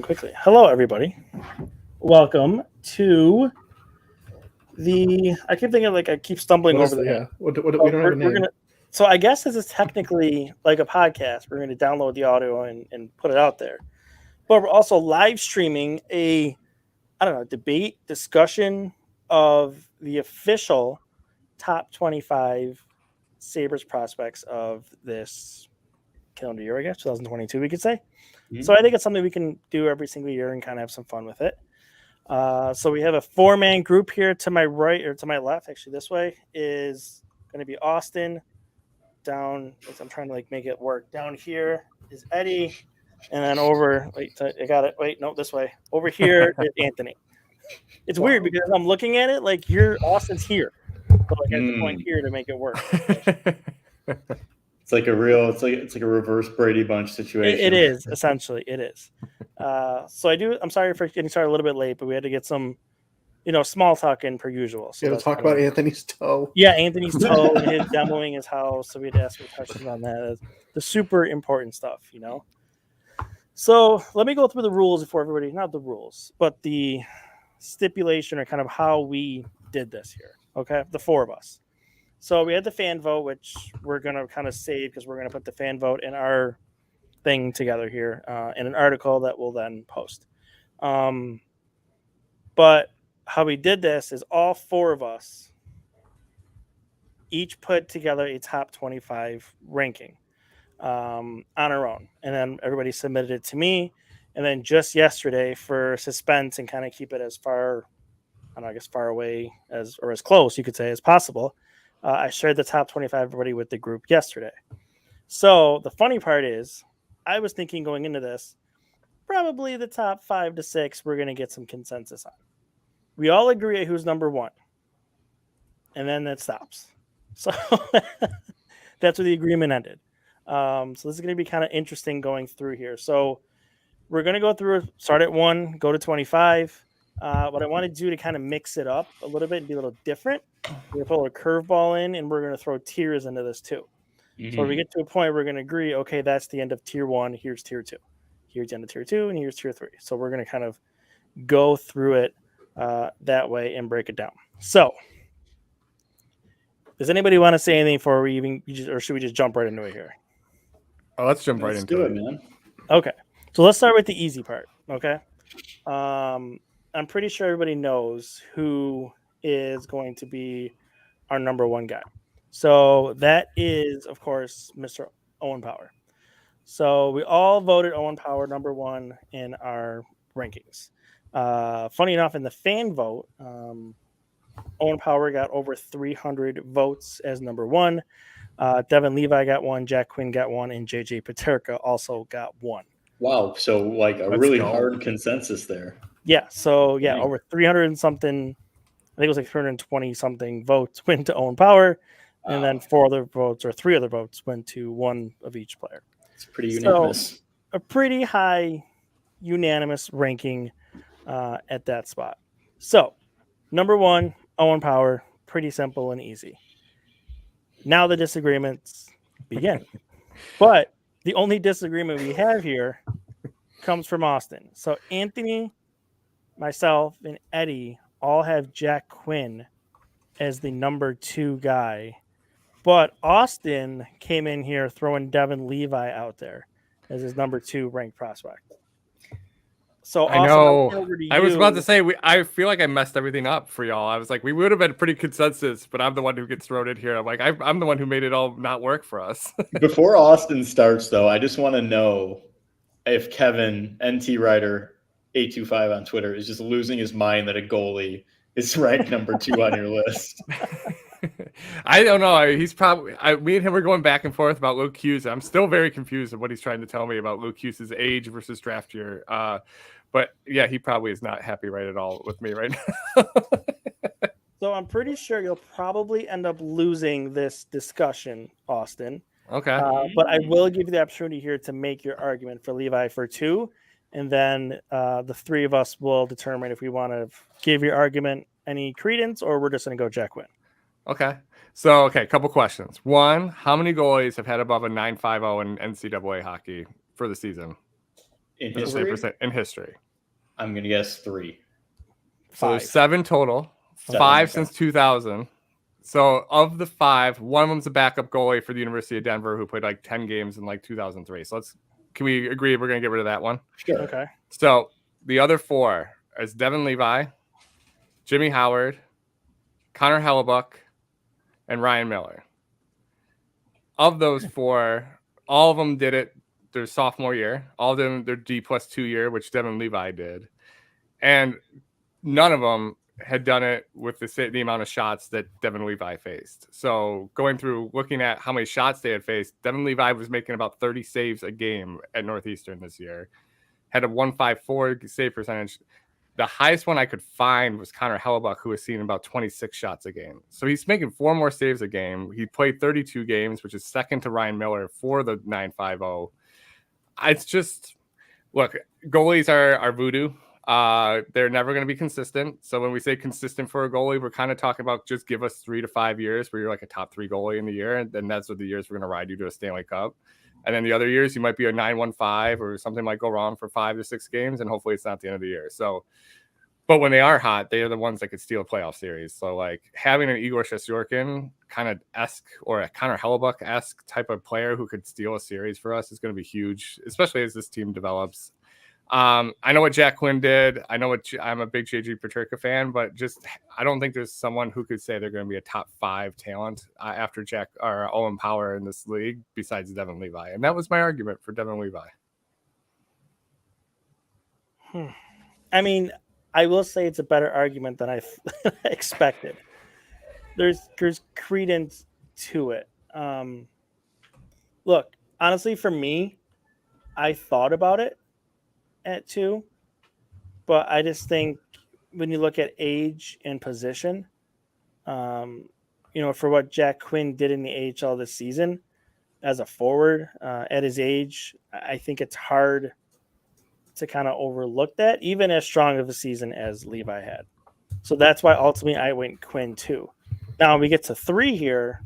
quickly. Hello, everybody. Welcome to the. I keep thinking I keep stumbling over the. Yeah. We don't have a name. So I guess this is technically like a podcast. We're going to download the audio and put it out there, but we're also live streaming a debate discussion of the official top 25 Sabres prospects of this calendar year, I guess 2022 we could say. Mm-hmm. So I think it's something we can do every single year and kind of have some fun with it. So we have a 4-man group here to my right, or to my left, actually this way, is going to be Austin. Down, I'm trying to make it work. Down here is Eddie, and then over. Wait, I got it. Wait, no, this way. Over here is Anthony. It's weird because I'm looking at it like Austin's here, but I have to point here to make it work. It's like a reverse Brady Bunch situation. It is, essentially. It is. So I'm sorry for getting started a little bit late, but we had to get some, small talk in per usual. So to talk about Anthony's toe. Yeah, Anthony's toe, his demoing his house. So we had to ask some questions on that. The super important stuff, So let me go through the rules before everybody, not the rules, but the stipulation or kind of how we did this here. Okay, the 4 of us. So we had the fan vote, which we're going to kind of save because we're going to put the fan vote in our thing together here in an article that we'll then post. But how we did this is all 4 of us each put together a top 25 ranking on our own. And then everybody submitted it to me. And then just yesterday, for suspense and kind of keep it as far, far away as close, you could say, as possible, I shared the top 25 everybody with the group yesterday. So the funny part is, I was thinking going into this, probably the top 5 to 6 we're going to get some consensus on. We all agree who's number 1. And then it stops. So that's where the agreement ended. So this is going to be kind of interesting going through here. So we're going to go through, start at 1, go to 25. What I want to do to kind of mix it up a little bit and be a little different, we're going to put a little curveball in, and we're going to throw tiers into this too. Mm-hmm. So when we get to a point, we're going to agree, okay, that's the end of tier 1. Here's tier 2. Here's the end of tier 2, and here's tier 3. So we're going to kind of go through it that way and break it down. So does anybody want to say anything before we even, or should we just jump right into it here? Oh, let's jump right into it, man. Okay. So let's start with the easy part. Okay. I'm pretty sure everybody knows who is going to be our number 1 guy. So that is, of course, Mr. Owen Power. So we all voted Owen Power number 1 in our rankings. Funny enough, in the fan vote, Owen Power got over 300 votes as number 1. Devin Levi got 1, Jack Quinn got 1, and JJ Paterka also got 1. Wow. So really hard consensus there. Yeah. So yeah, over 300 and something, I think it was like 320 something votes went to Owen Power. And then 3 other votes went to 1 of each player. It's pretty unanimous. So, a pretty high unanimous ranking at that spot. So number 1, Owen Power, pretty simple and easy. Now the disagreements begin. But the only disagreement we have here comes from Austin. So Anthony, myself, and Eddie all have Jack Quinn as the number 2 guy. But Austin came in here throwing Devin Levi out there as his number 2 ranked prospect. So I know. I was about to say, I feel like I messed everything up for y'all. I was like, we would have been pretty consensus, but I'm the one who gets thrown in here. I'm like, I'm the one who made it all not work for us. Before Austin starts, though, I just want to know if Kevin, NT Writer 825 on Twitter, is just losing his mind that a goalie is ranked number 2 on your list. I don't know. He's probably. Me and him were going back and forth about Luke Hughes. I'm still very confused of what he's trying to tell me about Luke Hughes' age versus draft year. But yeah, he probably is not happy right at all with me right now. So I'm pretty sure you'll probably end up losing this discussion, Austin. Okay. But I will give you the opportunity here to make your argument for Levi for 2, and then the 3 of us will determine if we want to give your argument any credence or we're just going to go Jack Quinn. Okay. So, a couple questions. 1, how many goalies have had above a 9.50 in NCAA hockey for the season? in for the save history. percent in history. I'm going to guess 3. So there's 5. 7 total, 7, 5 okay. since 2000. So of the 5, one of them's a backup goalie for the University of Denver who played like 10 games in like 2003. So can we agree we're going to get rid of that one? Sure. Okay. So the other 4 is Devin Levi, Jimmy Howard, Connor Hellebuyck, and Ryan Miller. Of those 4, all of them did it their sophomore year. All of them their D+2 year, which Devin Levi did. And none of them had done it with the amount of shots that Devin Levi faced. So going through looking at how many shots they had faced, Devin Levi was making about 30 saves a game at Northeastern this year. Had a 154 save percentage. The highest one I could find was Connor Hellebuyck, who was seeing about 26 shots a game. So he's making 4 more saves a game. He played 32 games, which is second to Ryan Miller for the 950. It's just, look, goalies are voodoo. They're never going to be consistent. So when we say consistent for a goalie, we're kind of talking about just give us 3 to 5 years where you're like a top 3 goalie in the year. And then that's what the years we're going to ride you to a Stanley Cup. And then the other years you might be a 915 or something might go wrong for 5 to 6 games. And hopefully it's not the end of the year. So, but when they are hot, they are the ones that could steal a playoff series. So like having an Igor Shesterkin kind of esque or a Connor Hellebuyck esque type of player who could steal a series for us is going to be huge, especially as this team develops. I know what Jack Quinn did. I know I'm a big JG Peterka fan, but just I don't think there's someone who could say they're going to be a top 5 talent after Jack or Owen Power in this league besides Devin Levi. And that was my argument for Devin Levi. I mean, I will say it's a better argument than I expected. There's credence to it. Look, honestly, for me, I thought about it at 2, but I just think when you look at age and position, for what Jack Quinn did in the AHL this season as a forward at his age, I think it's hard to kind of overlook that, even as strong of a season as Levi had. So that's why ultimately I went Quinn 2. Now we get to 3 here.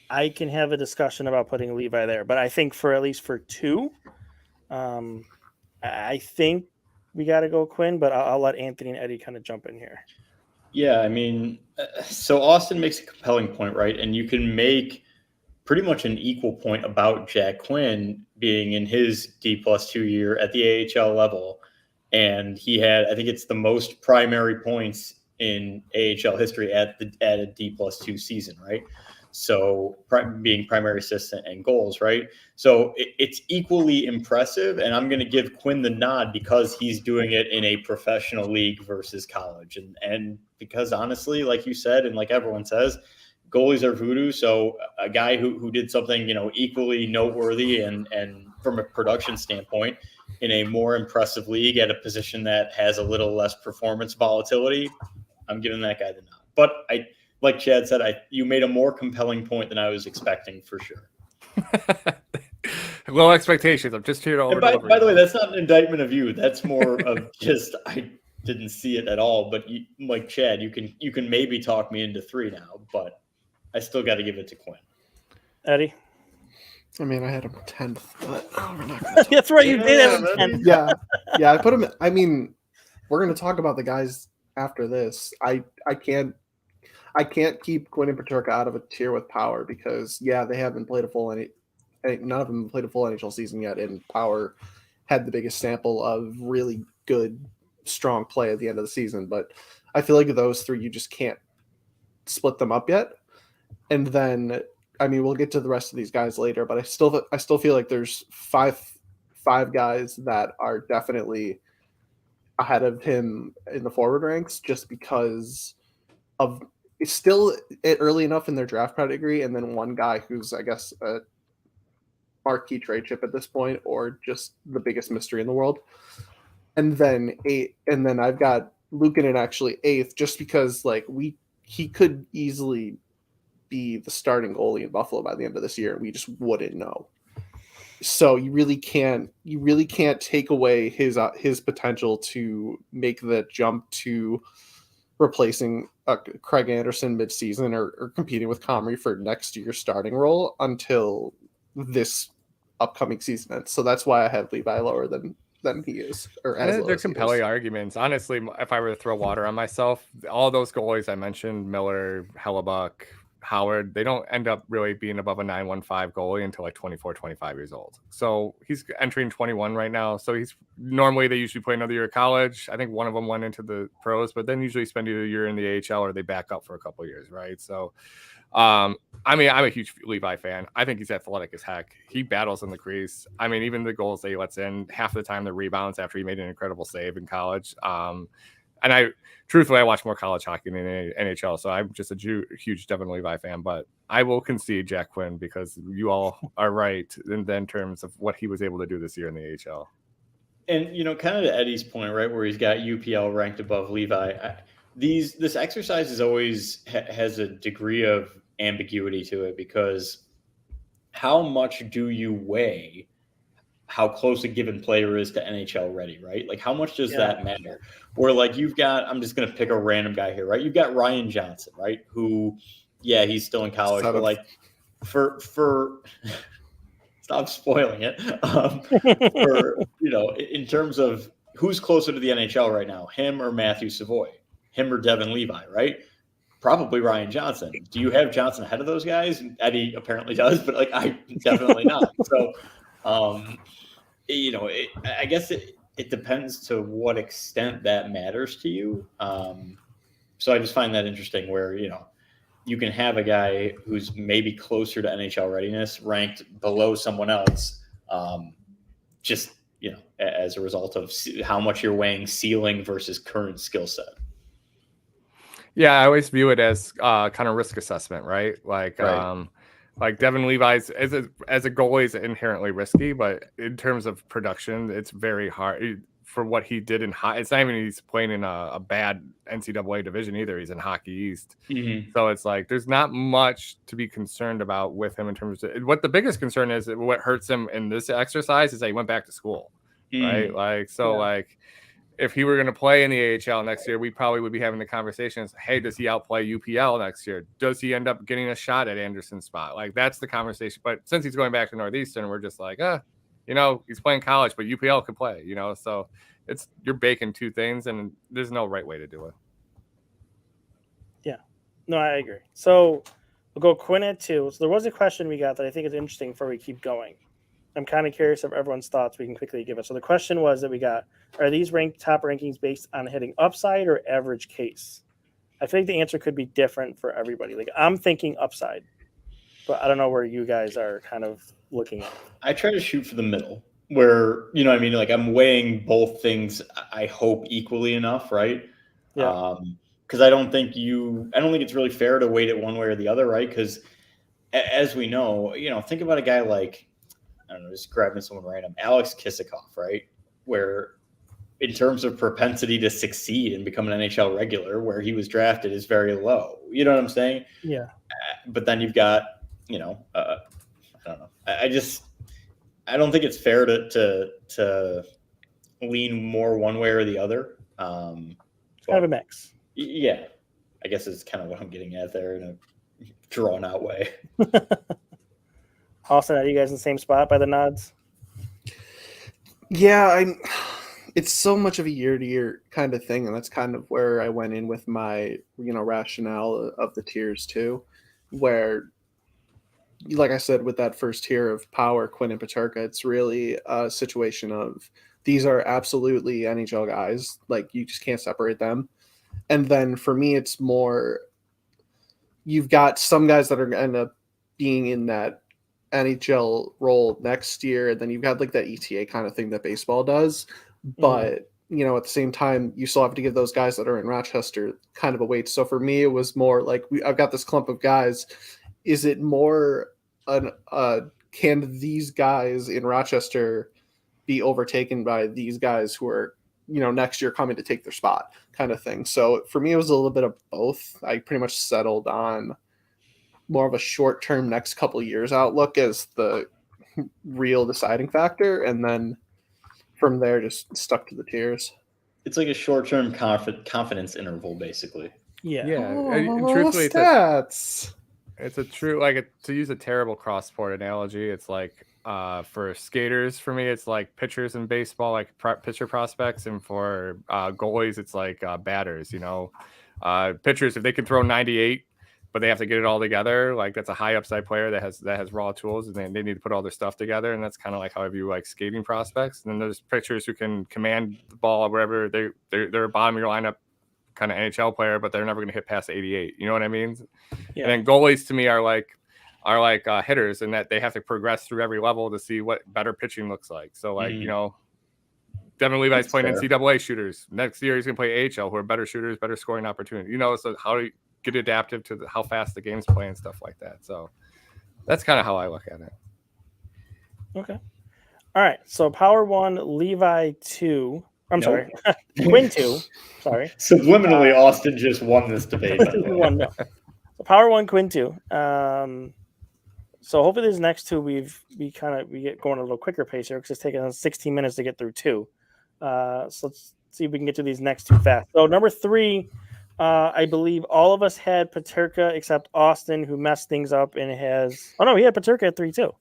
I can have a discussion about putting Levi there, but I think for at least for 2, I think we got to go Quinn, but I'll let Anthony and Eddie kind of jump in here. Yeah, I mean, so Austin makes a compelling point, right? And you can make pretty much an equal point about Jack Quinn being in his D+2 year at the AHL level. And he had, I think it's the most primary points in AHL history at a D+2 season, right? So being primary assistant and goals, right? So it's equally impressive. And I'm going to give Quinn the nod because he's doing it in a professional league versus college. And because honestly, like you said, and like everyone says, goalies are voodoo. So a guy who did something, equally noteworthy and from a production standpoint in a more impressive league at a position that has a little less performance volatility, I'm giving that guy the nod. But like Chad said, you made a more compelling point than I was expecting for sure. Low expectations. I'm just here to over. By the way, that's not an indictment of you. That's more of just I didn't see it at all. But like Chad, you can maybe talk me into 3 now, but I still got to give it to Quinn. Eddie? I mean, I had him 10th, but we're not going to. That's right, you did have him 10th. Yeah, I put him. I mean, we're going to talk about the guys after this. I can't keep Quinn and Peterka out of a tier with Power because they haven't played none of them played a full NHL season yet, and Power had the biggest sample of really good, strong play at the end of the season. But I feel like those 3, you just can't split them up yet. And then, I mean, we'll get to the rest of these guys later, but I still feel like there's five guys that are definitely ahead of him in the forward ranks just because of it's still early enough in their draft pedigree, and then one guy who's, I guess, a marquee trade chip at this point, or just the biggest mystery in the world. And then I've got Luukkonen actually 8th, just because he could easily be the starting goalie in Buffalo by the end of this year, and we just wouldn't know. So you really can't take away his potential to make the jump to replacing Craig Anderson midseason or competing with Comrie for next year's starting role until this upcoming season ends. So that's why I have Levi lower than he is, or as low They're as he is. compelling arguments. Honestly, if I were to throw water on myself, all those goalies I mentioned, Miller, Hellebuyck, Howard, they don't end up really being above a 915 goalie until like 24, 25 years old. So he's entering 21 right now. So he's normally they usually play another year of college. I think one of them went into the pros, but then usually spend either a year in the AHL or they back up for a couple of years, right? So I mean, I'm a huge Levi fan. I think he's athletic as heck. He battles in the crease. I mean, even the goals that he lets in, half the time the rebounds after he made an incredible save in college. And truthfully, I watch more college hockey than NHL, so I'm just a huge Devin Levi fan. But I will concede Jack Quinn because you all are right in terms of what he was able to do this year in the AHL. And, you know, kind of to Eddie's point, right, where he's got UPL ranked above Levi, this exercise is always has a degree of ambiguity to it, because how much do you weigh how close a given player is to NHL ready, right? Like, how much does that matter? Or like you've got, I'm just going to pick a random guy here, right? You've got Ryan Johnson, right? Who, yeah, he's still in college, but like for stop spoiling it. For, you know, in terms of who's closer to the NHL right now, him or Matthew Savoy, him or Devin Levi, right? Probably Ryan Johnson. Do you have Johnson ahead of those guys? Eddie apparently does, but like I definitely not. So, you know, I guess it depends to what extent that matters to you. So I just find that interesting where, you know, you can have a guy who's maybe closer to NHL readiness ranked below someone else, just, you know, as a result of how much you're weighing ceiling versus current skill set. Yeah, I always view it as kind of risk assessment, right? Like Devin Levi's as a goalie is inherently risky, but in terms of production, it's very hard for what he did in hockey. It's not even he's playing in a bad NCAA division either. He's in Hockey East. Mm-hmm. So it's like there's not much to be concerned about with him in terms of what the biggest concern is. What hurts him in this exercise is that he went back to school, right? Like, so like if he were going to play in the AHL next year, we probably would be having the conversations. Hey, does he outplay UPL next year? Does he end up getting a shot at Anderson's spot? Like, that's the conversation. But since he's going back to Northeastern, we're just like, you know, he's playing college, but UPL could play, you know? So you're baking two things and there's no right way to do it. Yeah, no, I agree. So we'll go Quinn at 2. So there was a question we got that I think is interesting before we keep going. I'm kind of curious of everyone's thoughts. We can quickly give it. So the question was that we got, are these top rankings based on hitting upside or average case? I think the answer could be different for everybody. Like, I'm thinking upside, but I don't know where you guys are kind of looking at. I try to shoot for the middle where, you know what I mean? Like, I'm weighing both things, I hope, equally enough, right? Yeah. Because I don't think it's really fair to weight it one way or the other, right? Because as we know, you know, think about a guy like, I don't know, just grabbing someone random, Alex Kissakov, right? Where in terms of propensity to succeed and become an NHL regular, where he was drafted is very low. You know what I'm saying? Yeah. But then you've got, you know, I don't know. I don't think it's fair to lean more one way or the other. It's kind of a mix. Yeah. I guess it's kind of what I'm getting at there in a drawn out way. Austin, are you guys in the same spot by the nods? Yeah, it's so much of a year-to-year kind of thing, and that's kind of where I went in with my, you know, rationale of the tiers too, where, like I said, with that first tier of Power, Quinn, and Peterka, it's really a situation of these are absolutely NHL guys. Like, you just can't separate them. And then for me, it's more, you've got some guys that are going to end up being in that NHL role next year, and then you've got like that ETA kind of thing that baseball does. But, you know, at the same time, you still have to give those guys that are in Rochester kind of a weight. So for me, it was more like I've got this clump of guys. Is it more can these guys in Rochester be overtaken by these guys who are, you know, next year coming to take their spot kind of thing? So for me, it was a little bit of both. I pretty much settled on more of a short-term next couple of years outlook as the real deciding factor. And then from there, just stuck to the tiers. It's like a short-term confidence interval, basically. Yeah. Yeah. Oh, truthfully, stats. It's a true, like, to use a terrible cross-sport analogy, it's like For skaters, for me, it's like pitchers in baseball, like pitcher prospects, and for goalies, it's like batters. Pitchers, if they can throw 98, but they have to get it all together, like that's a high upside player that has raw tools, and they need to put all their stuff together, and that's kind of like how I view like skating prospects. And then there's pitchers who can command the ball wherever they're a bottom of your lineup kind of NHL player, but they're never going to hit past 88. You know what I mean? Yeah. And then goalies to me are like hitters, and that they have to progress through every level to see what better pitching looks like. So like, Devin Levi's playing NCAA shooters. Next year he's going to play AHL, who are better shooters, better scoring opportunity. So how do you get adaptive to how fast the game's playing and stuff like that. So that's kind of how I look at it. Okay. All right. So Power 1, Levi 2. Sorry. Quinn 2. Sorry. Subliminally, Austin just won this debate. No. So Power 1, Quinn 2. So hopefully these next two we get going a little quicker pace here because it's taking us 16 minutes to get through 2. So let's see if we can get to these next two fast. So number 3, I believe all of us had Peterka except Austin, who messed things up and has. Oh no, he had Peterka at 3 too.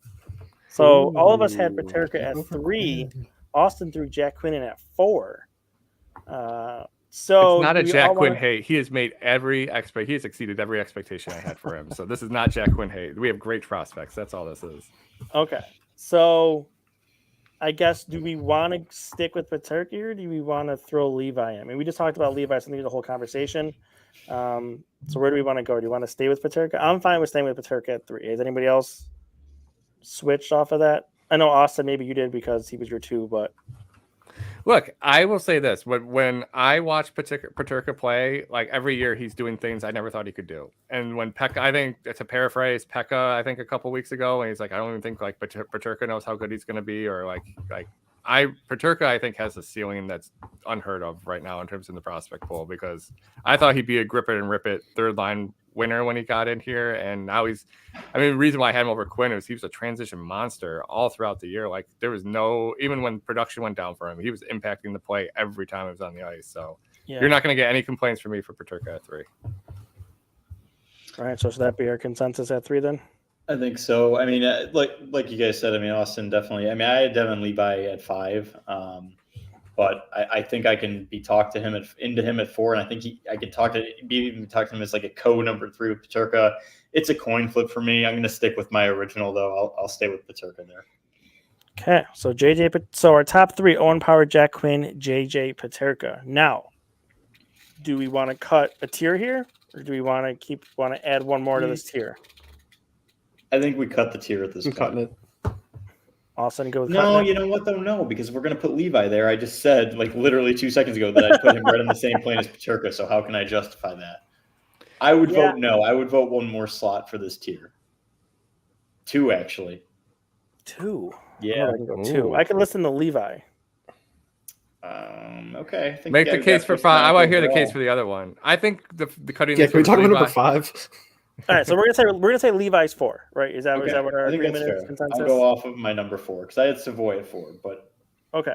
So all of us had Peterka at 3. Austin threw Jack Quinn in at 4. So it's not a Jack Quinn hate. He has made he has exceeded every expectation I had for him. So this is not Jack Quinn hate. We have great prospects. That's all this is. Okay. So I guess, do we want to stick with Peterka or do we want to throw Levi in? I mean, we just talked about Levi, so I think the whole conversation. So where do we want to go? Do you want to stay with Peterka? I'm fine with staying with Peterka at 3. Has anybody else switched off of that? I know, Austin, maybe you did because he was your 2, but. Look, I will say this. When I watch Peterka play, like every year he's doing things I never thought he could do. And when Pekka, I think, to paraphrase Pekka, I think a couple weeks ago, and he's like, I don't even think like Peterka knows how good he's going to be, or Peterka, I think, has a ceiling that's unheard of right now in terms of the prospect pool, because I thought he'd be a grip it and rip it third line winner when he got in here, and now the reason why I had him over Quinn is he was a transition monster all throughout the year. Like there was even when production went down for him, he was impacting the play every time he was on the ice. So you're not going to get any complaints from me for Peterka at 3. All right, so should that be our consensus at 3 then? I think so. I mean, like you guys said, I mean, Austin definitely. I mean, I had Devin Levi at 5, but I think I can be talked into him at 4, and I think I could talk to him as like a number 3 with Peterka. It's a coin flip for me. I'm going to stick with my original though. I'll stay with Peterka there. Okay, so so our top 3: Owen Power, Jack Quinn, JJ Peterka. Now, do we want to cut a tier here, or do we want to add one more to this tier? I think we cut the tier at this point. Cutting it. Austin, go with no, you know what though? No, because we're going to put Levi there. I just said like literally 2 seconds ago that I'd put him right on the same plane as Peterka. So how can I justify that? I would vote no. I would vote one more slot for this tier. 2 actually. 2. Yeah, I can go 2. I can listen to Levi. Okay. I think Make the case for 5. I want to hear the case for the other one. I think the cutting. Yeah, can we talk about number 5? All right, so we're gonna say Levi's 4, right? Is that what our agreement is? Consensus? I'll go off of my number 4 because I had Savoy at 4, but okay.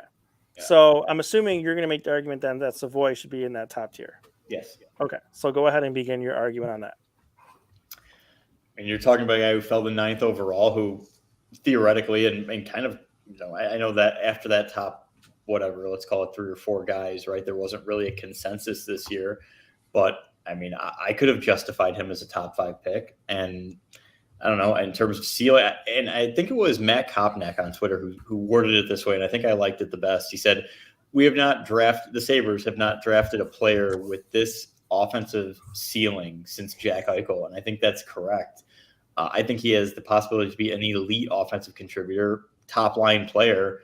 Yeah. So I'm assuming you're gonna make the argument then that Savoy should be in that top tier. Yes. Okay, so go ahead and begin your argument on that. And you're talking about a guy who fell to 9th overall, who theoretically and kind of, I know that after that top, whatever, let's call it 3 or 4 guys, right? There wasn't really a consensus this year, but I mean, I could have justified him as a top 5 pick. And I don't know, in terms of ceiling, and I think it was Matt Kopnak on Twitter who worded it this way, and I think I liked it the best. He said, the Sabres have not drafted a player with this offensive ceiling since Jack Eichel, and I think that's correct. I think he has the possibility to be an elite offensive contributor, top-line player.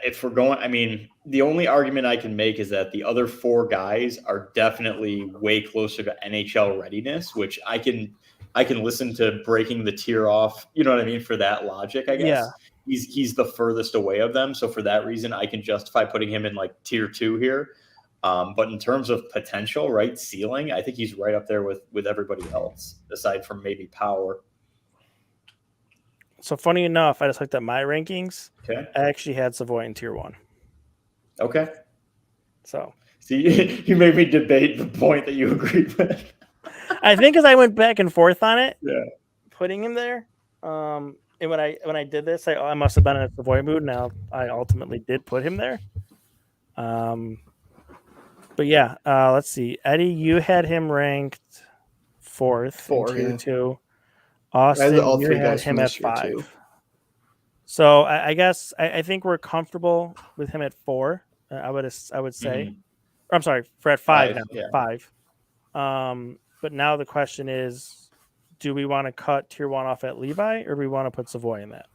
If we're going, I mean, the only argument I can make is that the other 4 guys are definitely way closer to NHL readiness, which I can listen to breaking the tier off. You know what I mean? For that logic, I guess. Yeah. He's the furthest away of them. So for that reason, I can justify putting him in like tier 2 here. But in terms of potential, right, ceiling, I think he's right up there with everybody else, aside from maybe power. So funny enough, I just looked at my rankings. Okay. I actually had Savoy in tier 1. Okay. So see, you made me debate the point that you agreed with. I think as I went back and forth on it, yeah, putting him there. And when I did this, I must have been in a Savoy mood. Now I ultimately did put him there. But yeah, let's see. Eddie, you had him ranked fourth in tier yeah. 2. I had Austin, all you three had guys him from at this year 5. too. So I guess I think we're comfortable with him at 4. I would say. Mhm. Or, I'm sorry, for at 5 5, now. yeah. 5. But now the question is, do we want to cut tier 1 off at Levi, or do we want to put Savoy in that?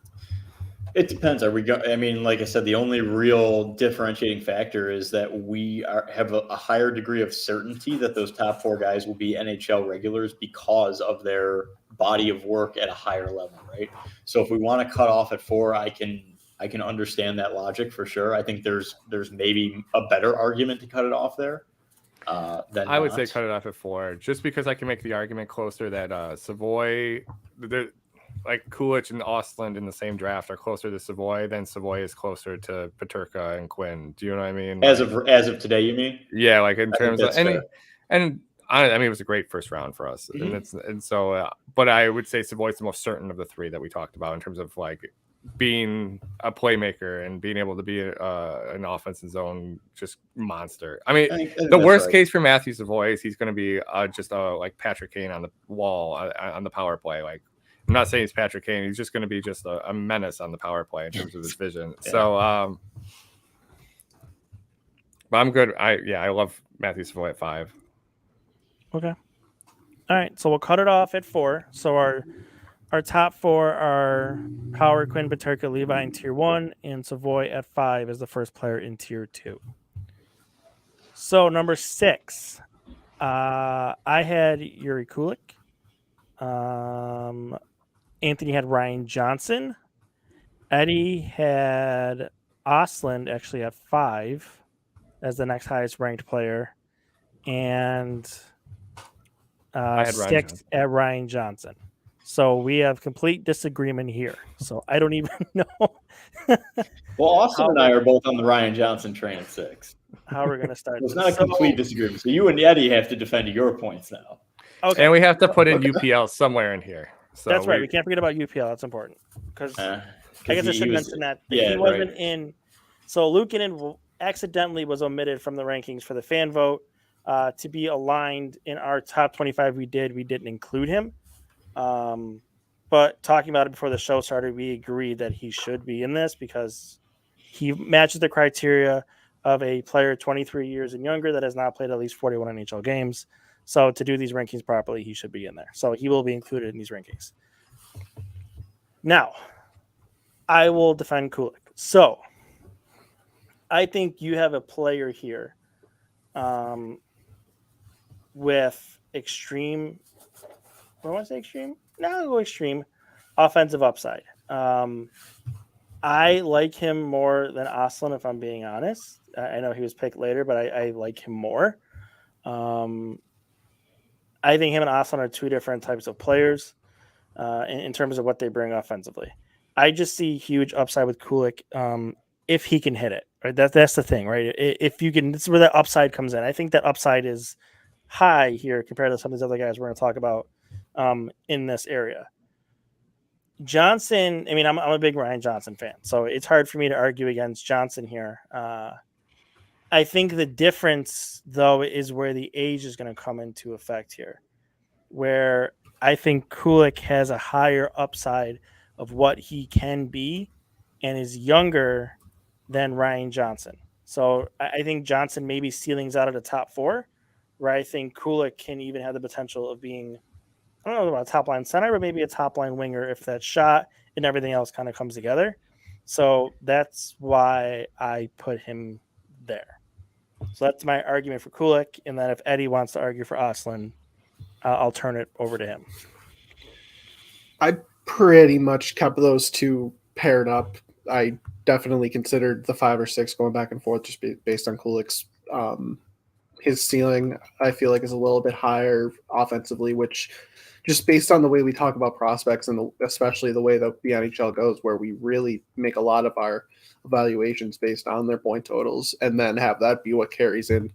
It depends. I mean, like I said, the only real differentiating factor is that we have a higher degree of certainty that those top 4 guys will be NHL regulars because of their body of work at a higher level, right? So if we want to cut off at 4, I can understand that logic for sure. I think there's maybe a better argument to cut it off there. I would say cut it off at 4, just because I can make the argument closer that Savoy, like Kulik and Ostland in the same draft are closer to Savoy than Savoy is closer to Peterka and Quinn. Do you know what I mean? As of today, you mean? Yeah, like in I think terms of that's fair. I mean, it was a great first round for us, but I would say Savoy's the most certain of the 3 that we talked about in terms of like being a playmaker and being able to be an offensive zone just monster. I mean, I think the that's worst right. case for Matthew Savoy is he's going to be just like Patrick Kane on the wall on the power play. Like, I'm not saying he's Patrick Kane. He's just going to be just a menace on the power play in terms of his vision. Yeah. So, but I'm good. I love Matthew Savoy at 5. Okay. All right. So we'll cut it off at 4. So our top 4 are Power, Quinn, Peterka, Levi in tier 1, and Savoy at 5 as the first player in tier 2. So number 6, I had Yuri Kulik. Anthony had Ryan Johnson. Eddie had Ostland actually at 5 as the next highest ranked player, and I had Ryan 6 Johnson. at Ryan Johnson. So we have complete disagreement here. So I don't even know. Well, Austin and I are both on the Ryan Johnson train at 6. How we're going to start It's this. not a complete disagreement. So you and Eddie have to defend your points now. Okay. And we have to put in UPL somewhere in here. So That's right. We can't forget about UPL. That's important. Because I guess I should mention that he wasn't in. So Luukkonen accidentally was omitted from the rankings for the fan vote. To be aligned in our top 25, we didn't include him. But talking about it before the show started, we agreed that he should be in this because he matches the criteria of a player 23 years and younger that has not played at least 41 NHL games. So to do these rankings properly, he should be in there. So he will be included in these rankings. Now, I will defend Kulik. So I think you have a player here with extreme. What do I want to say? Extreme? No, I'll go extreme. Offensive upside. I like him more than Ostland, if I'm being honest. I know he was picked later, but I like him more. I think him and Ostland are 2 different types of players in terms of what they bring offensively. I just see huge upside with Kulik if he can hit it. Right, that's the thing, right? If you can, this is where that upside comes in. I think that upside is high here compared to some of these other guys we're going to talk about in this area. Johnson, I mean, I'm a big Ryan Johnson fan, so it's hard for me to argue against Johnson here. I think the difference, though, is where the age is going to come into effect here, where I think Kulik has a higher upside of what he can be and is younger than Ryan Johnson. So I think Johnson maybe ceilings out of the top 4, where I think Kulik can even have the potential of being, I don't know about a top line center, but maybe a top line winger if that shot and everything else kind of comes together. So that's why I put him there. So that's my argument for Kulik. And then if Eddie wants to argue for Ostland, I'll turn it over to him. I pretty much kept those 2 paired up. I definitely considered the 5 or 6 going back and forth just based on Kulik's his ceiling. I feel like is a little bit higher offensively, which just based on the way we talk about prospects and especially the way that the NHL goes, where we really make a lot of our evaluations based on their point totals and then have that be what carries in.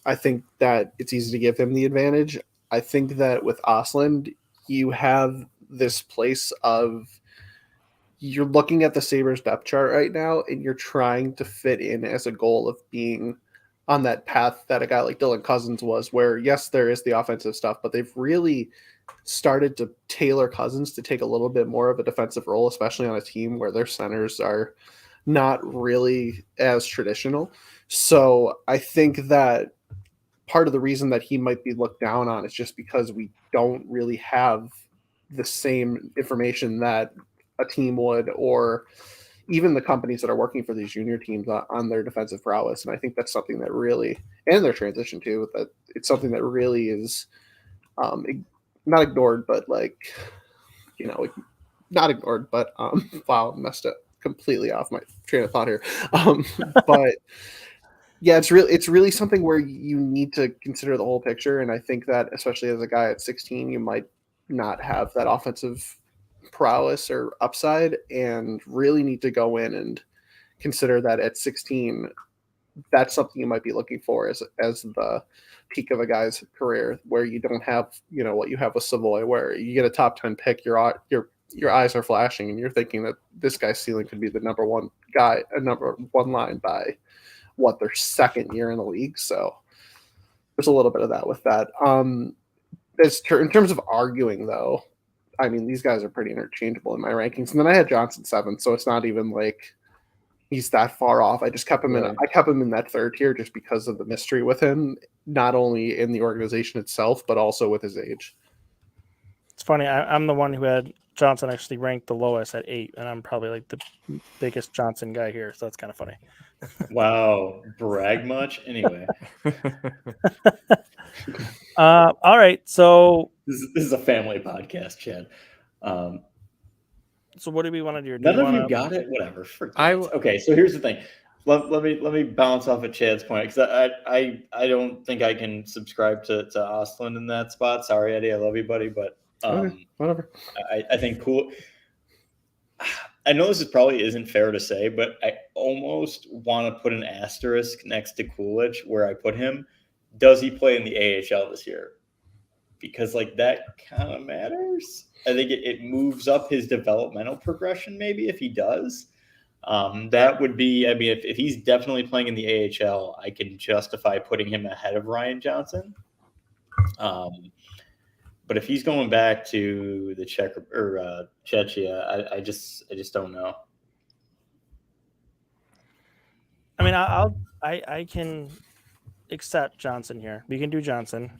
I think that it's easy to give him the advantage. I think that with Ostland, you have this place of you're looking at the Sabres depth chart right now, and you're trying to fit in as a goal of being on that path that a guy like Dylan Cousins was, where yes, there is the offensive stuff, but they've really started to tailor Cousins to take a little bit more of a defensive role, especially on a team where their centers are not really as traditional. So I think that part of the reason that he might be looked down on is just because we don't really have the same information that a team would, or even the companies that are working for these junior teams on their defensive prowess. And I think that's something that really, and their transition too, that it's something that really is not ignored, but like, not ignored, but wow, messed up completely off my train of thought here. But yeah, it's really something where you need to consider the whole picture. And I think that especially as a guy at 16, you might not have that offensive prowess or upside, and really need to go in and consider that at 16, that's something you might be looking for as the peak of a guy's career, where you don't have, what you have with Savoy, where you get a top 10 pick, your eyes are flashing and you're thinking that this guy's ceiling could be the number one guy, a number one line by their second year in the league. So there's a little bit of that with that. In terms of arguing though, I mean, these guys are pretty interchangeable in my rankings. And then I had Johnson 7th, so it's not even like he's that far off. I just kept him I kept him in that third tier just because of the mystery with him, not only in the organization itself, but also with his age. It's funny. I'm the one who had Johnson actually ranked the lowest at 8, and I'm probably like the biggest Johnson guy here, so that's kind of funny. Wow, brag much? Anyway. All right, so this is a family podcast, Chad. So what do we want to do? None of you got it? Whatever. Okay, so here's the thing. Let me bounce off of Chad's point, because I don't think I can subscribe to Ostlund in that spot. Sorry, Eddie. I love you, buddy, but whatever. I think cool. I know this probably isn't fair to say, but I almost want to put an asterisk next to Coolidge where I put him. Does he play in the AHL this year? Because that kind of matters. I think it moves up his developmental progression, maybe, if he does. That would be, I mean, if he's definitely playing in the AHL, I can justify putting him ahead of Ryan Johnson. But if he's going back to the Czech or Czechia, I just don't know. I mean, I can accept Johnson here. We can do Johnson,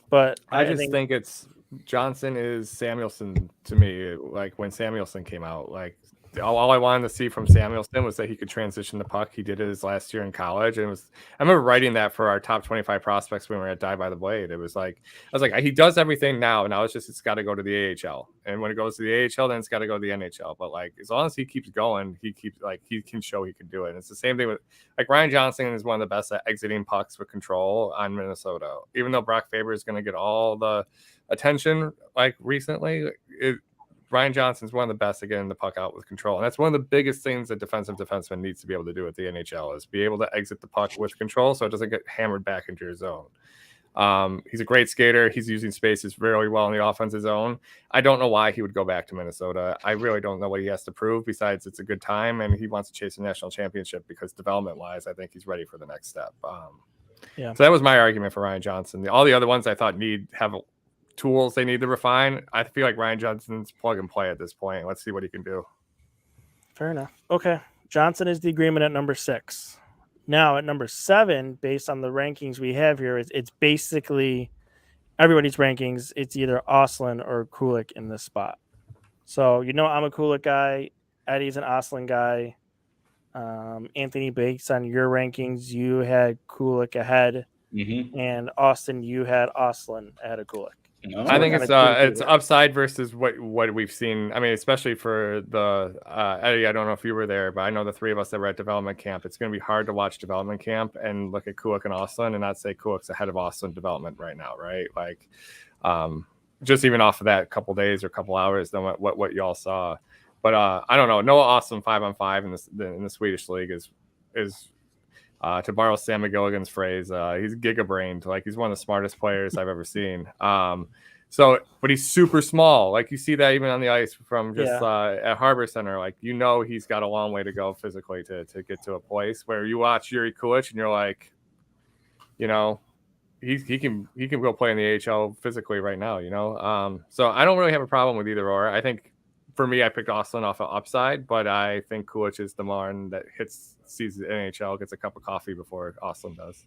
but I just think it's Johnson is Samuelson to me. Like when Samuelson came out, like all I wanted to see from Samuelson was that he could transition the puck. He did it his last year in college, and I remember writing that for our top 25 prospects when we were at Die by the Blade. It was like I was like, he does everything now. Now it's got to go to the AHL, and when it goes to the AHL, then it's got to go to the NHL. But as long as he keeps going, he can show he can do it. And it's the same thing with Ryan Johnson is one of the best at exiting pucks with control on Minnesota. Even though Brock Faber is going to get all the attention recently, Ryan Johnson's one of the best at getting the puck out with control. And that's one of the biggest things that defensive defenseman needs to be able to do at the NHL is be able to exit the puck with control so it doesn't get hammered back into your zone. He's a great skater. He's using spaces very well in the offensive zone. I don't know why he would go back to Minnesota. I really don't know what he has to prove besides it's a good time and he wants to chase a national championship because development-wise, I think he's ready for the next step. So that was my argument for Ryan Johnson. All the other ones I thought have tools they need to refine. I feel like Ryan Johnson's plug and play at this point. Let's see what he can do. Fair enough. Okay. Johnson is the agreement at number 6. Now at number 7, based on the rankings we have here, it's basically everybody's rankings. It's either Ostlund or Kulik in this spot. So, I'm a Kulik guy. Eddie's an Ostlund guy. Anthony, based on your rankings, you had Kulik ahead. Mm-hmm. And Austin, you had Ostlund ahead of Kulik. No. I think it's upside versus what we've seen. I mean, especially for the Eddie. I don't know if you were there, but I know the three of us that were at development camp. It's going to be hard to watch development camp and look at Kulik and Ostlund and not say Kulik's ahead of Ostlund development right now, right? Just even off of that couple days or couple hours, than what y'all saw. But I don't know. Noah Ostlund 5-on-5 in the Swedish league is to borrow Sam McGilligan's phrase, he's giga-brained. He's one of the smartest players I've ever seen. So, but he's super small. Like you see that even on the ice from just Yeah. at Harbor Center. Like he's got a long way to go physically to get to a place where you watch Yuri Kulich and you're like, he can go play in the AHL physically right now. So I don't really have a problem with either or. I think for me, I picked Austin off of upside, but I think Kulich is the one that sees the NHL, gets a cup of coffee before Austin does.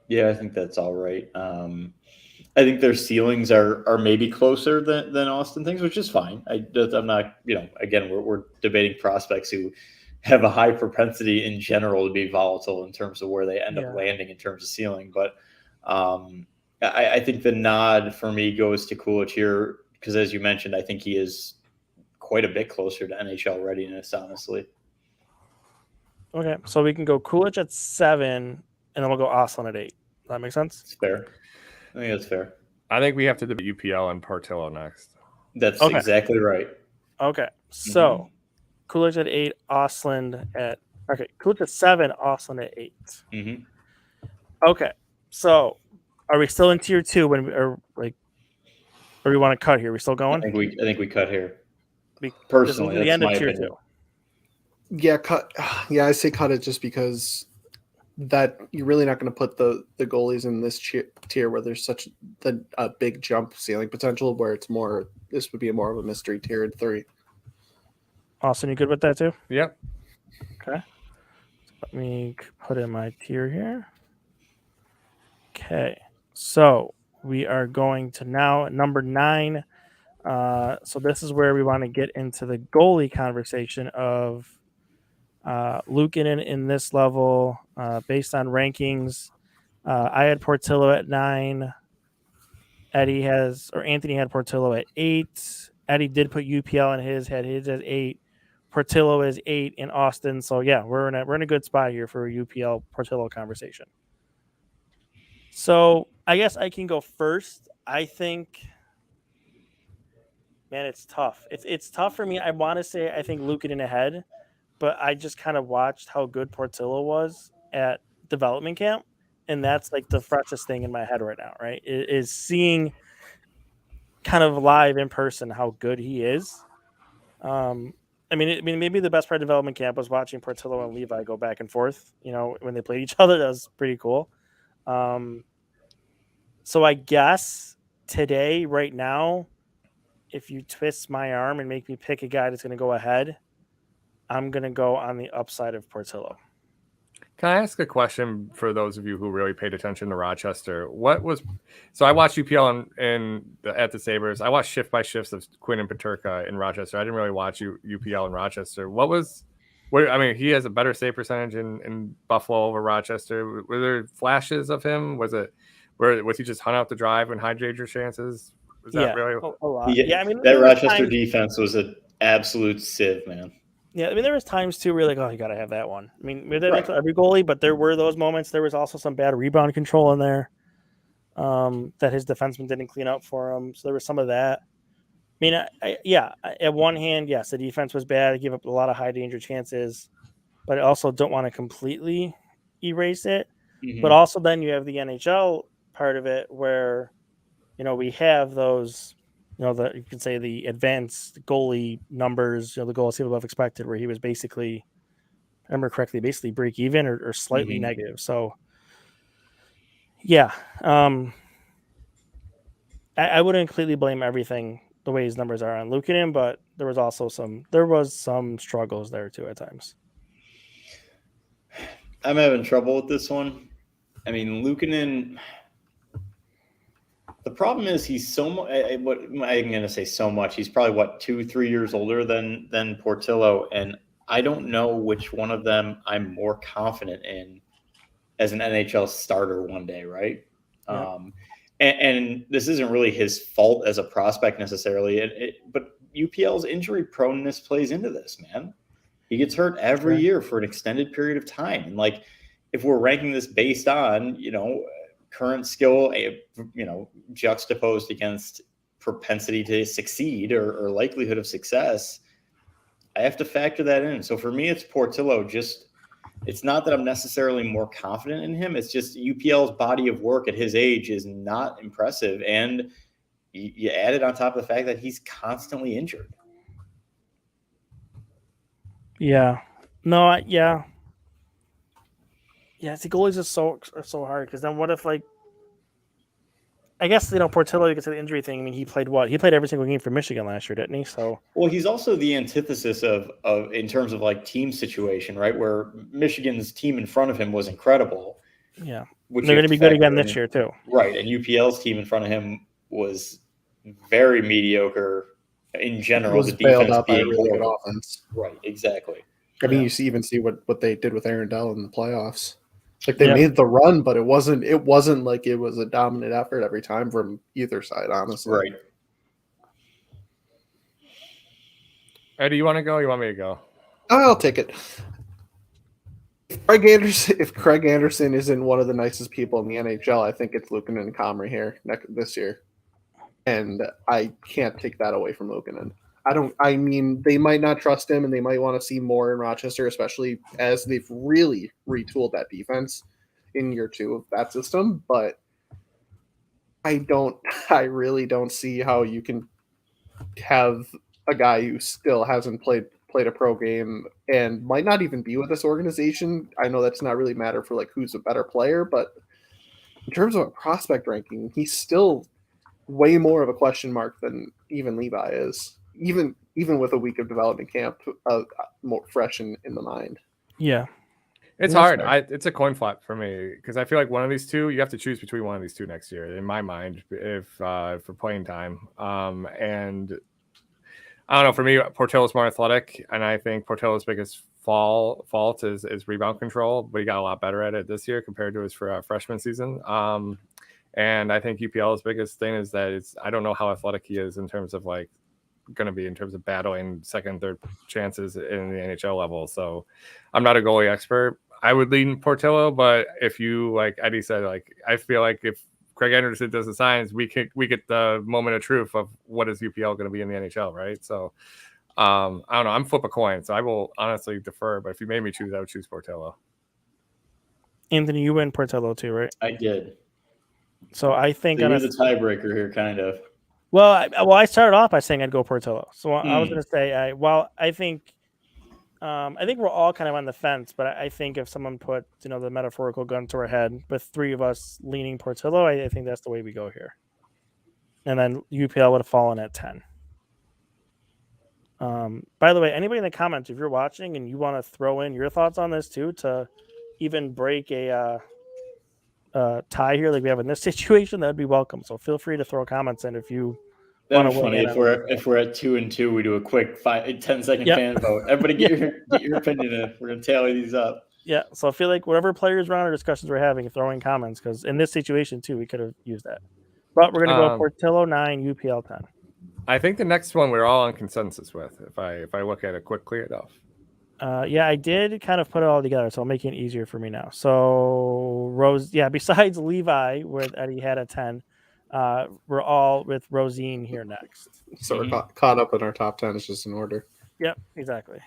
Yeah, I think that's all right. I think their ceilings are maybe closer than Austin thinks, which is fine. I'm not, again, we're debating prospects who have a high propensity in general to be volatile in terms of where they end up landing in terms of ceiling. But I think the nod for me goes to Kulich here because, as you mentioned, I think he is quite a bit closer to NHL readiness, honestly. Okay, so we can go Kulich at 7, and then we'll go Austin at 8. Does that make sense? It's fair. I think that's fair. I think we have to debate UPL and Portillo next. That's exactly right. Okay, so Kulich at 8, Austin at Kulich at 7, Austin at 8. Okay, so are we still in tier 2 or we want to cut here? Are we still going? I think we cut here. Personally, that's the end of tier 2. Yeah, cut. Yeah, I say cut it just because that you're really not going to put the goalies in this tier where there's such a big jump ceiling potential where it's more. This would be more of a mystery tier in 3. Austin, you good with that too? Yep. Okay. Let me put in my tier here. Okay. So we are going to now number 9. So this is where we want to get into the goalie conversation of Luukkonen in this level based on rankings. I had Portillo at 9. Anthony had Portillo at 8. Eddie did put UPL in his, had his at 8. Portillo is 8 in Austin. So yeah, we're in a good spot here for a UPL Portillo conversation. So I guess I can go first. I think, man, it's tough. It's tough for me. I want to say I think Luukkonen ahead, but I just kind of watched how good Portillo was at development camp, and that's like the freshest thing in my head right now, right? Is seeing kind of live in person how good he is. I mean, maybe the best part of development camp was watching Portillo and Levi go back and forth. When they played each other, that was pretty cool. So I guess today, right now, if you twist my arm and make me pick a guy that's going to go ahead, I'm going to go on the upside of Portillo. Can I ask a question for those of you who really paid attention to Rochester? So I watched UPL at the Sabres. I watched shift by shifts of Quinn and Peterka in Rochester. I didn't really watch UPL in Rochester. He has a better save percentage in Buffalo over Rochester. Were there flashes of him? Was he just hunt out the drive and hide your chances? Was that really a lot? Yeah, that Rochester defense was an absolute sieve, man. Yeah, there was times too where you're like, oh, you got to have that one. That's every goalie, but there were those moments. There was also some bad rebound control in there that his defenseman didn't clean up for him. So there was some of that. At one hand, yes, the defense was bad. It gave up a lot of high danger chances, but I also don't want to completely erase it. Mm-hmm. But also then you have the NHL part of it where, we have those, you could say the advanced goalie numbers, the goals people have expected, where he was basically, if I remember correctly, basically break even or slightly negative. So, yeah, I wouldn't completely blame everything the way his numbers are on Luukkonen, but there was also some struggles there too at times. I'm having trouble with this one. Luukkonen. The problem is he's so much. What I'm going to say so much. He's probably 2-3 years older than Portillo, and I don't know which one of them I'm more confident in as an NHL starter one day, right? Yeah. And this isn't really his fault as a prospect necessarily, but UPL's injury proneness plays into this, man. He gets hurt every year for an extended period of time, and if we're ranking this based on current skill, juxtaposed against propensity to succeed or likelihood of success, I have to factor that in. So for me, it's Portillo. It's not that I'm necessarily more confident in him. It's just UPL's body of work at his age is not impressive. And you add it on top of the fact that he's constantly injured. Yeah. No, yeah. Yeah, see, goalies are so hard because then what if, like, I guess, Portillo gets to the injury thing. I mean, he played what? He played every single game for Michigan last year, didn't he? So, well, he's also the antithesis of in terms of like team situation, right? Where Michigan's team in front of him was incredible. Yeah. Which they're going to be good again this year too. Right. And UPL's team in front of him was very mediocre in general. Was the defense bailed out by a being really good horrible. offense. Right, exactly. I mean, you even see what they did with Aaron Dell in the playoffs. Like, they Yeah. made the run, but it wasn't like it was a dominant effort every time from either side, honestly. Right. Eddie, you want to go? Or you want me to go? I'll take it. If Craig Anderson isn't one of the nicest people in the NHL, I think it's Luukkonen and Comrie here this year. And I can't take that away from Luukkonen. I mean, they might not trust him and they might want to see more in Rochester, especially as they've really retooled that defense in year 2 of that system. But I really don't see how you can have a guy who still hasn't played a pro game and might not even be with this organization. I know that's not really matter for like who's a better player, but in terms of a prospect ranking, he's still way more of a question mark than even Levi is. Even with a week of development camp, more fresh in the mind. Yeah, it's hard. It's a coin flip for me because I feel like one of these two, you have to choose between one of these two next year, in my mind, if for playing time. And I don't know. For me, Portillo's more athletic, and I think Portillo's biggest fault is rebound control, but he got a lot better at it this year compared to his freshman season. And I think UPL's biggest thing is that I don't know how athletic he is in terms of like going to be in terms of battling second, third chances in the NHL level. So I'm not a goalie expert. I would lean Portillo, but if you, like Eddie said, like I feel like if Craig Anderson does the signs, we get the moment of truth of what is UPL going to be in the NHL, right? So I don't know. I'm flip a coin, so I will honestly defer. But if you made me choose, I would choose Portillo. Anthony, you win Portillo too, right? I did. So I think you're the tiebreaker here, kind of. Well, I started off by saying I'd go Portillo. So I was going to say, I think we're all kind of on the fence, but I think if someone put, the metaphorical gun to our head with 3 of us leaning Portillo, I think that's the way we go here. And then UPL would have fallen at 10. By the way, anybody in the comments, if you're watching and you want to throw in your thoughts on this too, to even break a tie here like we have in this situation, that'd be welcome. So feel free to throw comments in if you want to. Funny if we're at 2-2, we do a quick 10-second fan vote. Everybody get your opinion in. We're gonna tally these up. Yeah. So I feel like whatever players round or discussions we're having, throwing comments, because in this situation too, we could have used that. But we're gonna go Portillo 9, UPL 10. I think the next one we're all on consensus with. If I look at it quickly enough. Yeah, I did kind of put it all together, so I'm making it easier for me now. So besides Levi, where Eddie had a 10, we're all with Rosine here next. So we're caught up in our top 10. It's just in order. Yep, exactly.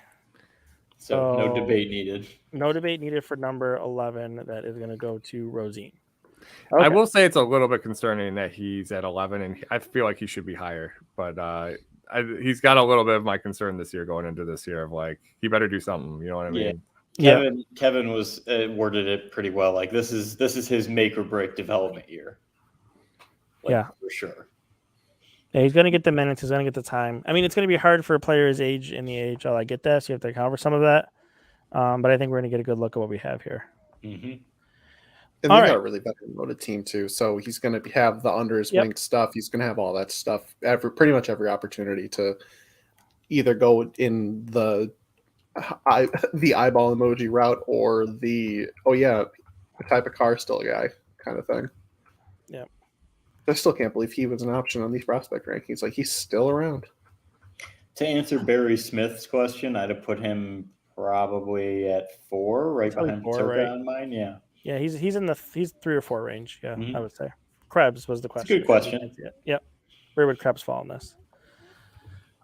So no debate needed. No debate needed for number 11. That is going to go to Rosine. Okay. I will say it's a little bit concerning that he's at 11, and I feel like he should be higher, but he's got a little bit of my concern this year going into this year of like he better do something. You know what I mean? Yeah. Kevin was worded it pretty well. Like this is his make or break development year. For sure. Yeah, he's going to get the minutes. He's going to get the time. I mean, it's going to be hard for a player's age in the AHL. I get that. So you have to cover some of that. But I think we're going to get a good look at what we have here. Mm-hmm. And they got a really better loaded team too. So he's going to have the under his wing stuff. He's going to have all that stuff. Pretty much every opportunity to either go in the eyeball emoji route or the type of car still guy kind of thing. Yeah. I still can't believe he was an option on these prospect rankings. Like he's still around. To answer Barry Smith's question, I'd have put him probably at 4, right behind Turka on mine. Yeah. Yeah, he's in the 3 or 4 range. Yeah, I would say. Krebs was the question. Good question. Yep. Where would Krebs fall in this?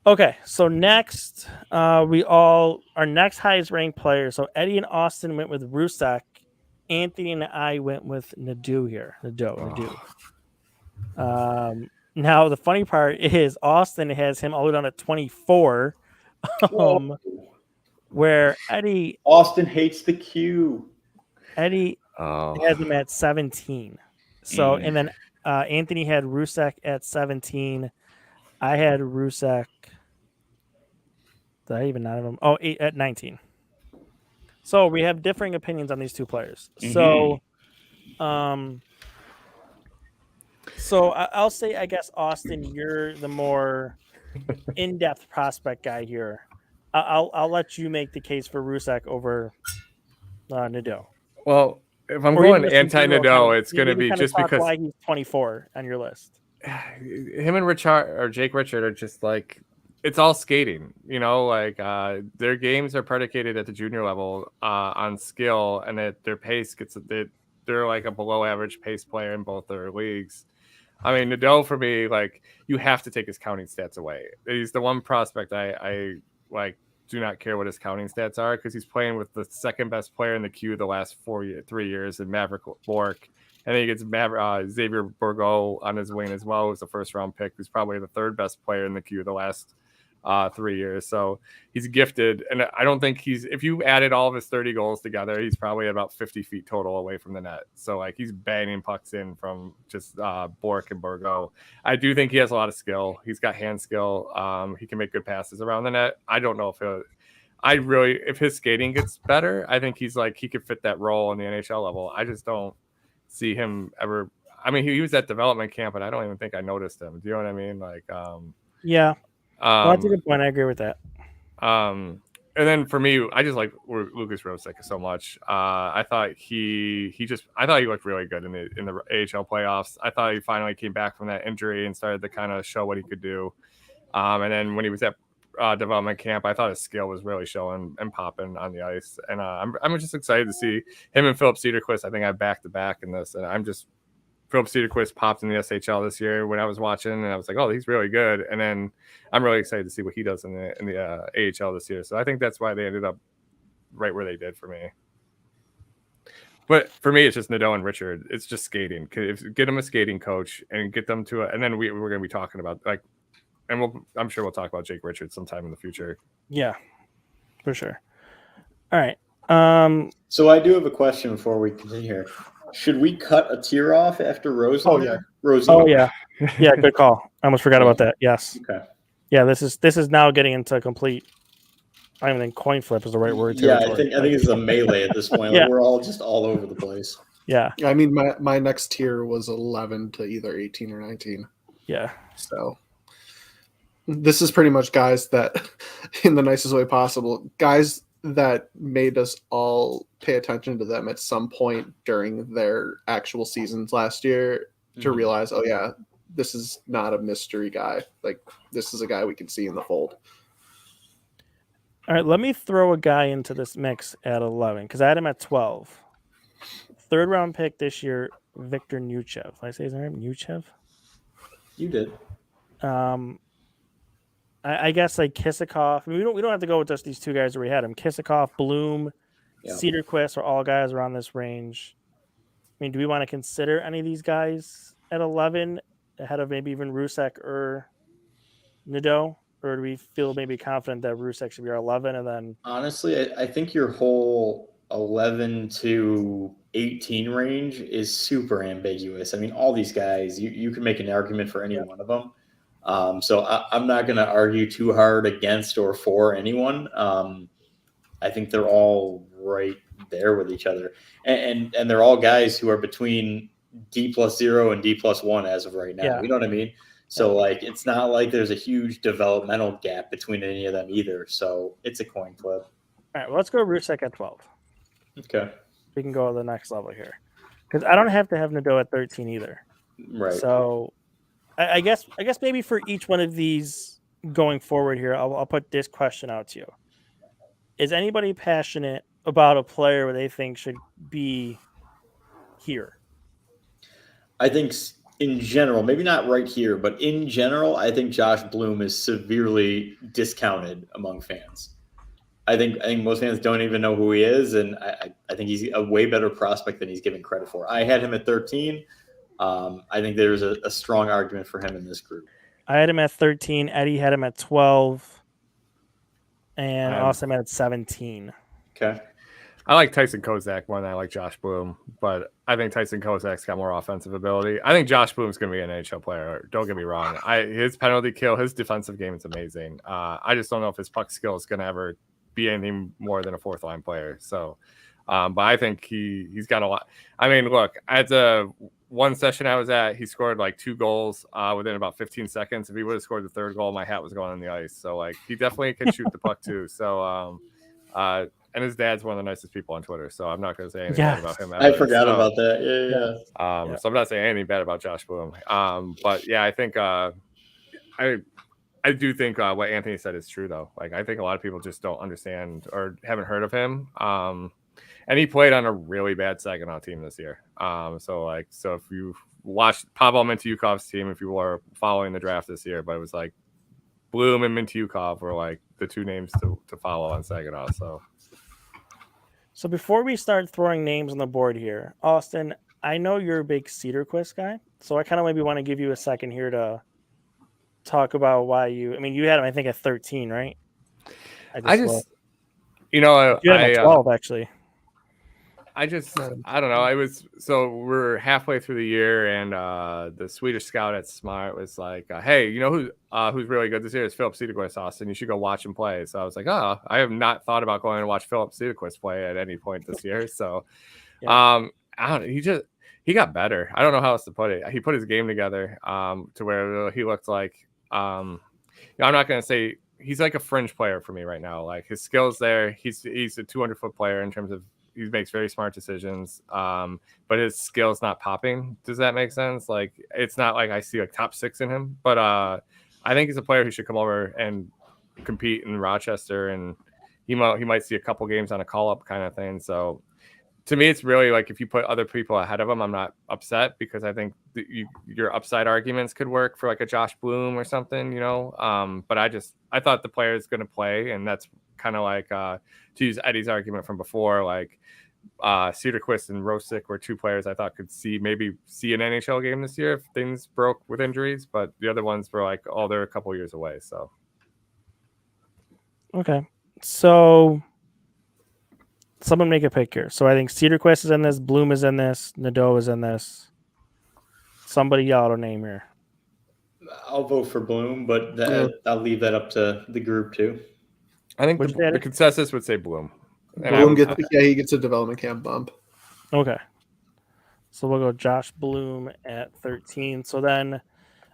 Okay, so next, our next highest ranked player. So Eddie and Austin went with Rusak. Anthony and I went with Nadeau here. Nadeau. Now the funny part is Austin has him all the way down at 24, Whoa. where Eddie Austin hates the Q. has him at 17. So Mm. and then Anthony had Rusek at 17. I had Rusek. Did I even not have him? Oh, at 19. So we have differing opinions on these two players. So, I'll say, I guess, Austin, you're the more in-depth prospect guy here. I'll let you make the case for Rusek over Nadeau. Well, if I'm Or going even just anti-Nadeau, it's going to maybe be kind of just talk because why he's 24 on your list. him and Richard or Jake Richard are just like, it's all skating, you know, like their games are predicated at the junior level on skill, and that their pace they're like a below average pace player in both their leagues. I mean, Nadeau for me, like, you have to take his counting stats away. He's the one prospect I like do not care what his counting stats are, because he's playing with the second best player in the queue the last 3 years in Maverick Bork. And then he gets Xavier Bourgault on his wing as well, who's a first round pick, who's probably the third best player in the queue the last 3 years. So he's gifted. And I don't think if you added all of his 30 goals together, he's probably about 50 feet total away from the net. So like he's banging pucks in from just Bork and Bourgault. I do think he has a lot of skill. He's got hand skill. He can make good passes around the net. I don't know if his skating gets better, I think he's like, he could fit that role on the NHL level. I just don't see him ever. I mean, he was at development camp, and I don't even think I noticed him. Do you know what I mean? Like, yeah. That's a good point. I agree with that. And then for me, I just like Lucas Rosek so much. I thought he looked really good in the AHL playoffs. I thought he finally came back from that injury and started to kind of show what he could do. And then when he was at development camp, I thought his skill was really showing and popping on the ice. And I'm just excited to see him and Philip Cederquist. I think I back to back in this, and Philip Cederquist popped in the SHL this year when I was watching, and I was like, oh, he's really good. And then I'm really excited to see what he does in the AHL this year. So I think that's why they ended up right where they did for me. But for me, it's just Nadeau and Richard. It's just skating. Get them a skating coach and get them to and then we're going to be talking about like, and I'm sure we'll talk about Jake Richard sometime in the future. Yeah, for sure. All right. So I do have a question before we continue here. Should we cut a tier off after Rose? Oh, yeah. Rosie. Oh yeah, yeah. Good call. I almost forgot about that. Yes. Okay. Yeah, this is now getting into complete. I don't even think coin flip is the right word. Yeah, I think it's a melee at this point. Like, Yeah. we're all just all over the place. Yeah. I mean, my next tier was 11 to either 18 or 19. Yeah. So this is pretty much guys that, in the nicest way possible, guys that made us all pay attention to them at some point during their actual seasons last year to realize, oh yeah, this is not a mystery guy. Like, this is a guy we can see in the fold. All right, let me throw a guy into this mix at 11 because I had him at 12. Third round pick this year, Victor Nuchev. Did I say his name? Nuchev? You did. I guess like Kissakov. I mean, we don't have to go with just these two guys where we had him. Kissakov, Bloom, Cederquist are all guys around this range. I mean, do we want to consider any of these guys at 11 ahead of maybe even Rusek or Nadeau? Or do we feel maybe confident that Rusek should be our 11 and then... Honestly, I think your whole 11 to 18 range is super ambiguous. I mean, all these guys, you can make an argument for any one of them. So I'm not going to argue too hard against or for anyone. I think they're all right there with each other. And they're all guys who are between D+0 and D+1 as of right now. Yeah. You know what I mean? So, like, it's not like there's a huge developmental gap between any of them either. So it's a coin flip. All right, well, let's go Rusek at 12. Okay. We can go to the next level here. Because I don't have to have Nadeau at 13 either. Right. So I guess maybe for each one of these going forward here, I'll put this question out to you. Is anybody passionate about a player where they think should be here? I think in general, maybe not right here, but in general, I think Josh Bloom is severely discounted among fans. I think most fans don't even know who he is, and I think he's a way better prospect than he's given credit for. I had him at 13. I think there's a strong argument for him in this group. I had him at 13. Eddie had him at 12. And Austin at 17. Okay. I like Tyson Kozak more than I like Josh Bloom, but I think Tyson Kozak's got more offensive ability. I think Josh Bloom's going to be an NHL player. Don't get me wrong. His penalty kill, his defensive game is amazing. I just don't know if his puck skill is going to ever be anything more than a fourth line player. So, but I think he's got a lot. I mean, look, at the one session I was at, he scored like 2 goals within about 15 seconds. If he would have scored the third goal, my hat was going on the ice. So, like, he definitely can shoot the puck too. So, and his dad's one of the nicest people on Twitter, so I'm not going to say anything bad about him. I forgot about that. Yeah. So I'm not saying anything bad about Josh Bloom. But yeah, I think I do think what Anthony said is true, though. Like, I think a lot of people just don't understand or haven't heard of him. And he played on a really bad Saginaw team this year. So if you watched Pavel Mintyukov's team, if you were following the draft this year, but it was like Bloom and Mintyukov were like the 2 names to follow on Saginaw. So before we start throwing names on the board here, Austin, I know you're a big Cedarquist guy, so I kind of maybe want to give you a second here to talk about why you had him, I think, at 13, right? I you had him at 12, actually. I don't know. We're halfway through the year, and the Swedish scout at Smart was like, "Hey, you know who's really good this year is Philip Cedarquist, Austin. You should go watch him play." So I was like, "Oh, I have not thought about going to watch Philip Cedarquist play at any point this year." So, I don't know. He got better. I don't know how else to put it. He put his game together to where he looked like. I'm not going to say he's like a fringe player for me right now. Like, his skills there. He's a 200-foot player in terms of. He makes very smart decisions, but his skill's not popping. Does that make sense? Like, it's not like I see like top 6 in him, but I think he's a player who should come over and compete in Rochester, and he might see a couple games on a call-up kind of thing. So to me, it's really like if you put other people ahead of him, I'm not upset because I think your upside arguments could work for like a Josh Bloom or something, you know. But I thought the player is going to play, and that's kind of like to use Eddie's argument from before, like Cedarquist and Rosick were 2 players I thought could maybe see an NHL game this year if things broke with injuries, but the other ones were like, oh, they're a couple years away. So okay, so someone make a pick here. So I think Cedarquist is in this, Bloom is in this, Nadeau is in this. Somebody yell out a name here. I'll vote for Bloom, but I'll leave that up to the group too. I think the consensus would say Bloom. Bloom he gets a development camp bump. Okay. So we'll go Josh Bloom at 13. So then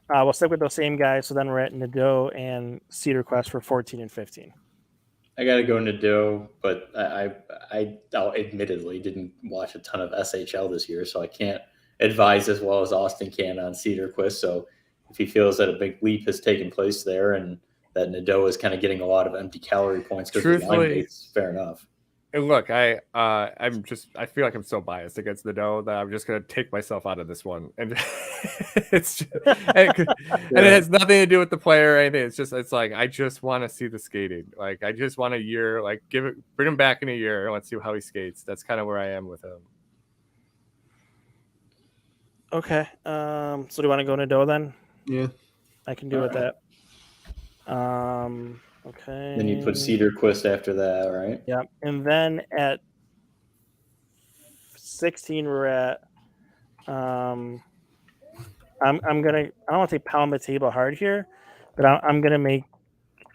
we'll stick with those same guys. So then we're at Nadeau and Cedarquist for 14 and 15. I got to go Nadeau, but I admittedly didn't watch a ton of SHL this year, so I can't advise as well as Austin can on Cedarquist. So if he feels that a big leap has taken place there and that Nadeau is kind of getting a lot of empty calorie points because of the line mates, fair enough. And look, I feel like I'm so biased against Nadeau that I'm just gonna take myself out of this one, and it's just, and it has nothing to do with the player or anything. It's like I just want to see the skating. Like, I just want a year, like bring him back in a year and let's see how he skates. That's kind of where I am with him. Okay. So do you want to go Nadeau then? Yeah, I can do with that. Okay. Then you put Cedarquist after that, right? Yeah. And then at 16 we're at I'm gonna, I don't want to say pound the table hard here, but I'm gonna make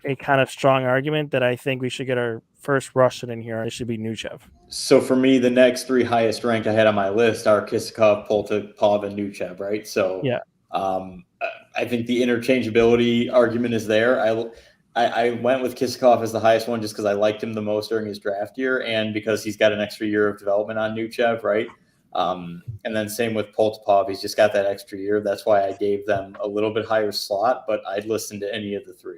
a kind of strong argument that I think we should get our first Russian in here. It should be Nuchev. So for me, the next 3 highest ranked I had on my list are Kissakov, Poltipov, and Nuchev, right? So yeah. I think the interchangeability argument is there. I went with Kissakov as the highest one just because I liked him the most during his draft year and because he's got an extra year of development on Nuchev, right? And then same with Poltipov. He's just got that extra year. That's why I gave them a little bit higher slot, but I'd listen to any of the 3.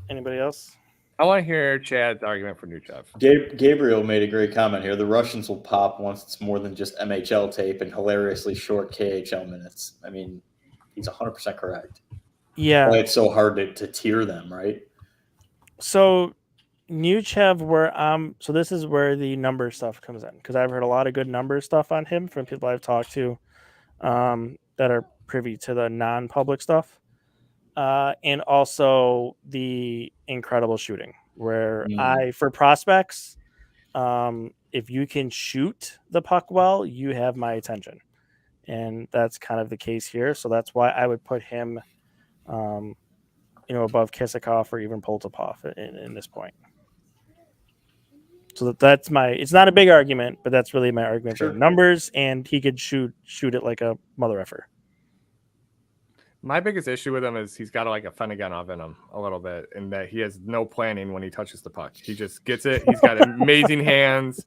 Anybody else? I want to hear Chad's argument for Nuchev. Gabriel made a great comment here. The Russians will pop once it's more than just MHL tape and hilariously short KHL minutes. I mean, he's 100% correct. Yeah. Why it's so hard to tier them, right? So Nuchev, so this is where the number stuff comes in, because I've heard a lot of good number stuff on him from people I've talked to that are privy to the non-public stuff, and also the incredible shooting. Where for prospects, if you can shoot the puck well, you have my attention, and that's kind of the case here. So that's why I would put him, above Kissakov or even Poltipov in this point. So that's it's not a big argument, but that's really my argument for numbers, and he could shoot it like a mother effer. My biggest issue with him is he's got like a Selingram in him a little bit, and that he has no planning when he touches the puck. He just gets it. He's got amazing hands,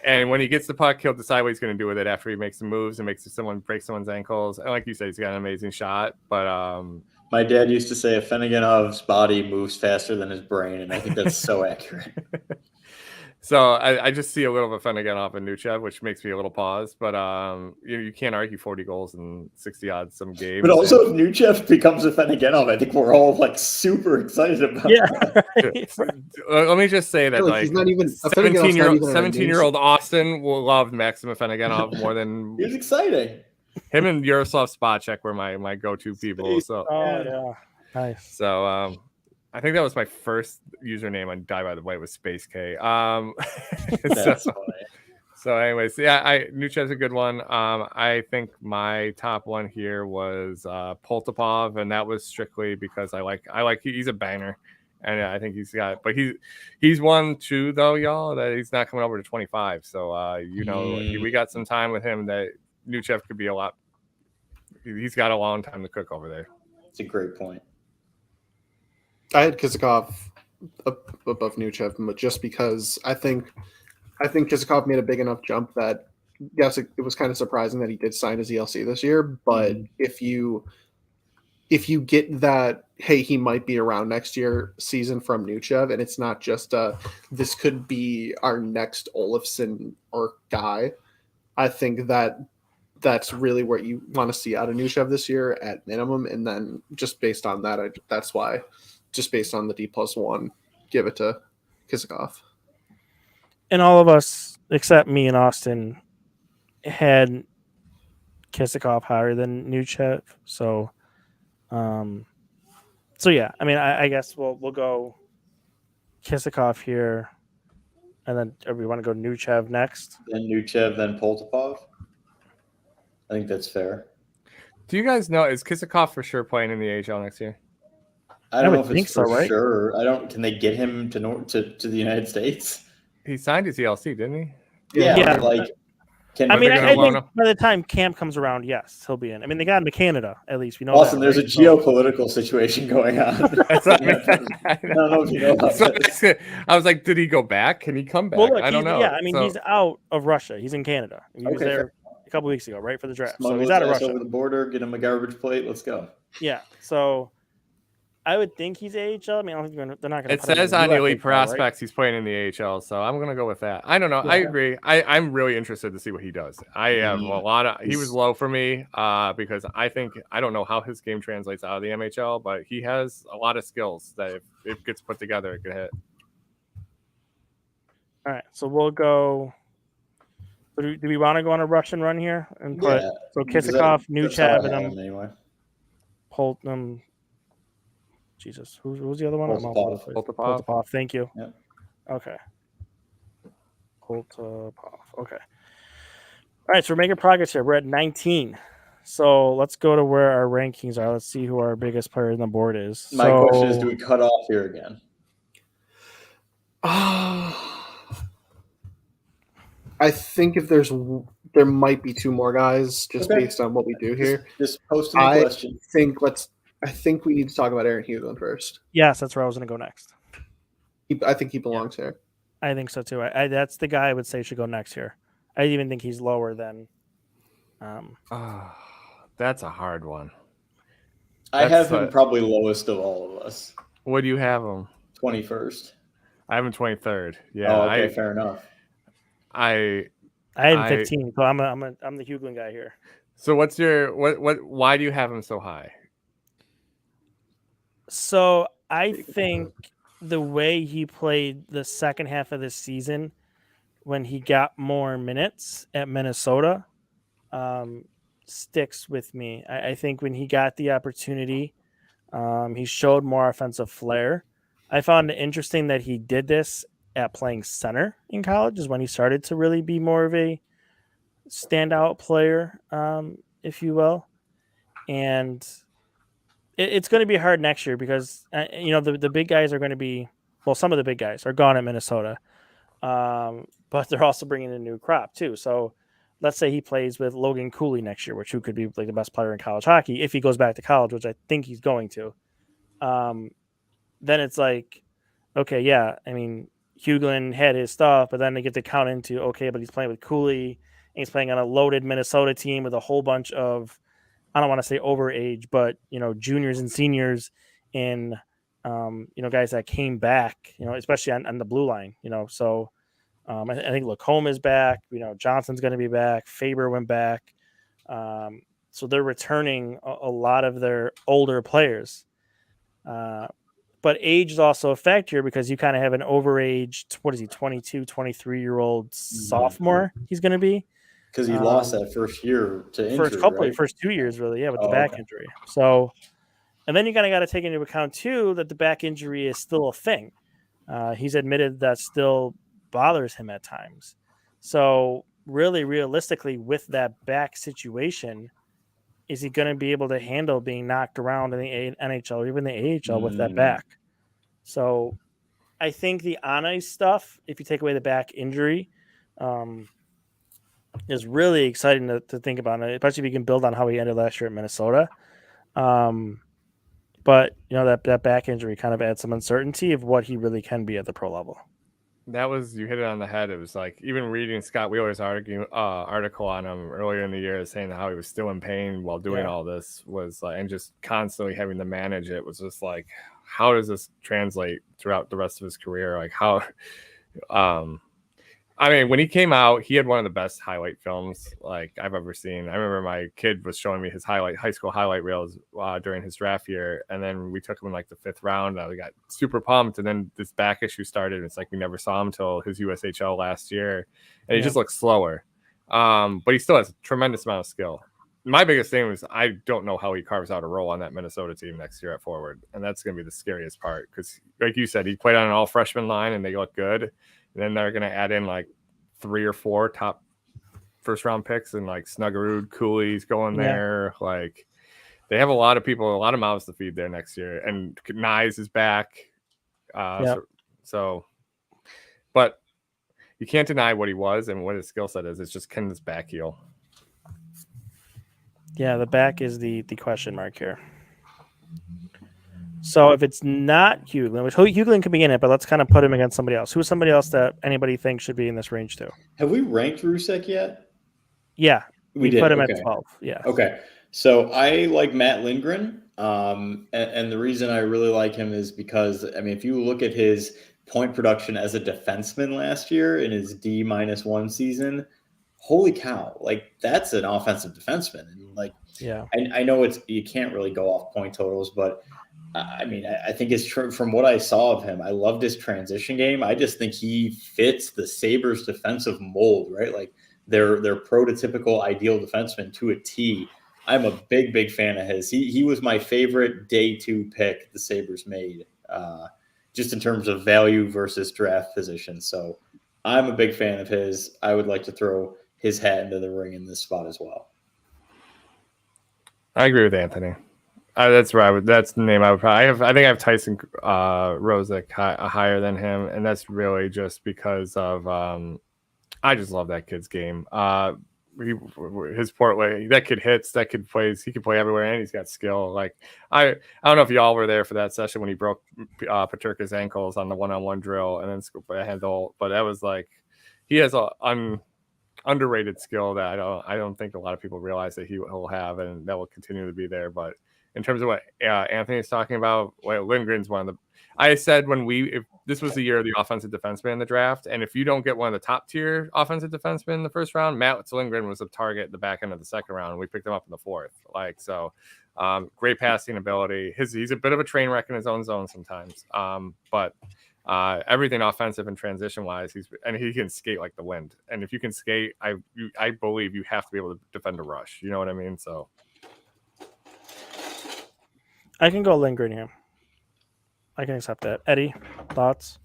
and when he gets the puck, he'll decide what he's going to do with it after he makes the moves and makes someone break someone's ankles. And like you said, he's got an amazing shot, but my dad used to say a Selingramov's body moves faster than his brain, and I think that's so accurate. So I just see a little bit of Selingram in Nuchev, which makes me a little pause. But you can't argue 40 goals and 60 odds some games. But also, if Nuchev becomes a Selingram, I think we're all like super excited about. Yeah. Let me just say that like he's not even 17-year-old Austin will love Maxim Selingram more than he's exciting. Him and Yaroslav Spacek were my go-to people. So yeah, nice. So I think that was my first username on Die by the Way was Space K. So anyways, yeah, Nuchev's a good one. I think my top one here was Poltipov, and that was strictly because I like he's a banger, and I think he's one too though, y'all, that he's not coming over to 25. So we got some time with him that Nuchev could be a lot. He's got a long time to cook over there. It's a great point. I had Kissakov above Nuchev, but just because I think Kissakov made a big enough jump that, yes, it was kind of surprising that he did sign his ELC this year. But if you get that, hey, he might be around next year season from Nuchev, and it's not just this could be our next Olofsson or guy, I think that's really what you want to see out of Nuchev this year at minimum. And then just based on that, that's why, just based on the D+1, give it to Kissakov. And all of us, except me and Austin, had Kissakov higher than Nuchev. So yeah, I mean, I guess we'll go Kissakov here, and then we want to go Nuchev next. Then Nuchev, then Poltipov. I think that's fair. Do you guys know, is Kissakov for sure playing in the AHL next year? I don't know if it's for right? sure. Can they get him to the United States? He signed his ELC, didn't he? Yeah. I think by the time camp comes around, yes, he'll be in. I mean, they got him to Canada, at least. We know Austin, that, there's right? a geopolitical situation going on. I don't know if you know about that. I was like, did he go back? Can he come back? Well, look, I don't know. Yeah, I mean, he's out of Russia. He's in Canada. He was there a couple weeks ago, right, for the draft. Smuggle so he's out of his ass Russia. over the border, get him a garbage plate. Let's go. Yeah, so I would think he's AHL. I mean, I don't think they're not going to. It says on Elite Prospects he's playing in the AHL, so I'm going to go with that. I don't know. Yeah. I agree. I'm really interested to see what he does. I have a lot of. He was low for me because I don't know how his game translates out of the MHL, but he has a lot of skills that if it gets put together, it could hit. All right, so we'll go. Do we want to go on a Russian run here and put so Kissakov, Nuchev, and then anyway. Poltipov. Jesus, who was the other one? Poltipov. Thank you. Yep. Okay. Poltipov. Okay. All right, so we're making progress here. We're at 19. So let's go to where our rankings are. Let's see who our biggest player on the board is. My question is, do we cut off here again? I think there might be two more guys just based on what we do here. Just posting the question. I think we need to talk about Aaron Hugon first. Yes, that's where I was going to go next. I think he belongs here. I think so too. That's the guy I would say should go next here. I even think he's lower than. That's a hard one. I have him probably lowest of all of us. What do you have him? 21st. I have him 23rd. Yeah. Oh, okay, fair enough. I had him 15, so I'm the Hugon guy here. So what's your why do you have him so high? So I think the way he played the second half of this season when he got more minutes at Minnesota sticks with me. I think when he got the opportunity, he showed more offensive flair. I found it interesting that he did this at playing center in college, is when he started to really be more of a standout player, if you will. And it's going to be hard next year because the big guys are going to be, well, some of the big guys are gone at Minnesota, but they're also bringing in a new crop too. So let's say he plays with Logan Cooley next year, who could be like the best player in college hockey if he goes back to college, which I think he's going to. Then it's like, okay, yeah, I mean, Hugon had his stuff, but then they get to count into, okay, but he's playing with Cooley and he's playing on a loaded Minnesota team with a whole bunch of, I don't want to say overage, but juniors and seniors and guys that came back, especially on the blue line, so I think Lacombe is back, Johnson's going to be back, Faber went back, so they're returning a lot of their older players, but age is also a factor because you kind of have an overage, what is he, 22, 23-year-old sophomore he's going to be. Because he lost that first year to injury, first 2 years, really, with the back injury. So, and then you kind of got to take into account too that the back injury is still a thing. He's admitted that still bothers him at times. So, really, realistically, with that back situation, is he going to be able to handle being knocked around in the NHL or even the AHL with that back? So, I think the on ice stuff, if you take away the back injury, is really exciting to think about it, especially if you can build on how he ended last year at Minnesota. But that back injury kind of adds some uncertainty of what he really can be at the pro level. You hit it on the head. It was like, even reading Scott Wheeler's article on him earlier in the year, saying how he was still in pain while doing all this was like, and just constantly having to manage it was just like, how does this translate throughout the rest of his career? Like how, I mean, when he came out, he had one of the best highlight films like I've ever seen. I remember my kid was showing me his high school highlight reels during his draft year, and then we took him in like the 5th round. We got super pumped, and then this back issue started. And it's like we never saw him until his USHL last year, and he just looks slower. But he still has a tremendous amount of skill. My biggest thing was I don't know how he carves out a role on that Minnesota team next year at forward, and that's going to be the scariest part because, like you said, he played on an all freshman line, and they look good. And then they're going to add in like 3 or 4 top first round picks and like Snuggerud, Cooley's going there. Like they have a lot of people, a lot of mouths to feed there next year. And Nyes is back. So, but you can't deny what he was and what his skill set is. It's just, can this back heal? Yeah, the back is the question mark here. So if it's not Hugon, which Hugon could be in it, but let's kind of put him against somebody else. Who's somebody else that anybody thinks should be in this range too? Have we ranked Rusek yet? Yeah, we did. Put him at 12. Yeah. Okay. So I like Matt Lindgren. And the reason I really like him is because, I mean, if you look at his point production as a defenseman last year in his D-1 season, holy cow, like that's an offensive defenseman. And like, I know you can't really go off point totals, but I mean, I think it's true from what I saw of him. I loved his transition game. I just think he fits the Sabres defensive mold, right? Like they're prototypical ideal defenseman to a T. I'm a big fan of his. He was my favorite day 2 pick the Sabres made, just in terms of value versus draft position. So I'm a big fan of his. I would like to throw his hat into the ring in this spot as well. I agree with Anthony. That's right. That's the name I would probably have. I think I have Tyson Kozak higher than him, and that's really just because of I just love that kid's game. His portly, that kid hits, that kid plays. He can play everywhere, and he's got skill. Like I don't know if y'all were there for that session when he broke Peterka's ankles on the 1-on-1 drill and then scooped a handle, but that was like he has a underrated skill that I don't think a lot of people realize that he'll have, and that will continue to be there. But in terms of what Anthony's talking about, Lindgren's one of the. I said if this was the year of the offensive defenseman in the draft, and if you don't get one of the top tier offensive defensemen in the first round, Matt Lindgren was a target at the back end of the second round, and we picked him up in the fourth. Great passing ability. He's a bit of a train wreck in his own zone sometimes, but everything offensive and transition wise, he can skate like the wind. And if you can skate, I believe you have to be able to defend a rush. You know what I mean? So I can go Lindgren here. I can accept that. Eddie, thoughts?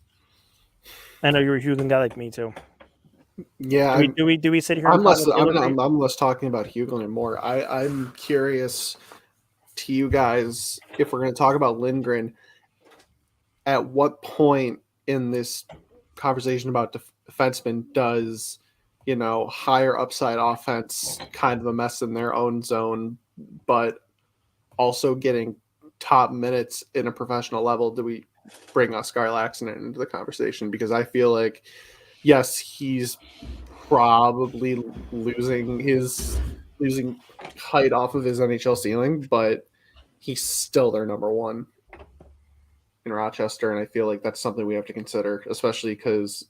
I know you're a Hugon guy like me too. Yeah. Do we sit here? I'm less talking about Hugon and more. I'm curious to you guys if we're going to talk about Lindgren. At what point in this conversation about defensemen does higher upside offense kind of a mess in their own zone, but also getting top minutes in a professional level, do we bring Oskar Laaksonen into the conversation? Because I feel like, yes, he's probably losing height off of his NHL ceiling, but he's still their number one in Rochester, and I feel like that's something we have to consider, especially because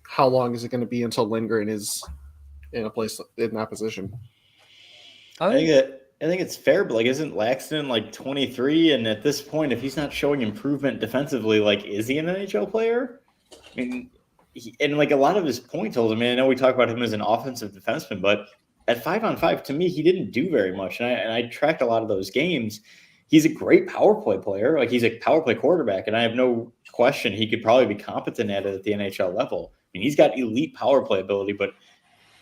how long is it going to be until Lindgren is in that position? I think it's fair, but isn't Laxton 23? And at this point, if he's not showing improvement defensively, is he an NHL player? I mean, a lot of his point totals. I mean, I know we talk about him as an offensive defenseman, but at 5-on-5, to me, he didn't do very much. And I tracked a lot of those games. He's a great power play player. He's a power play quarterback, and I have no question he could probably be competent at it at the NHL level. I mean, he's got elite power play ability, but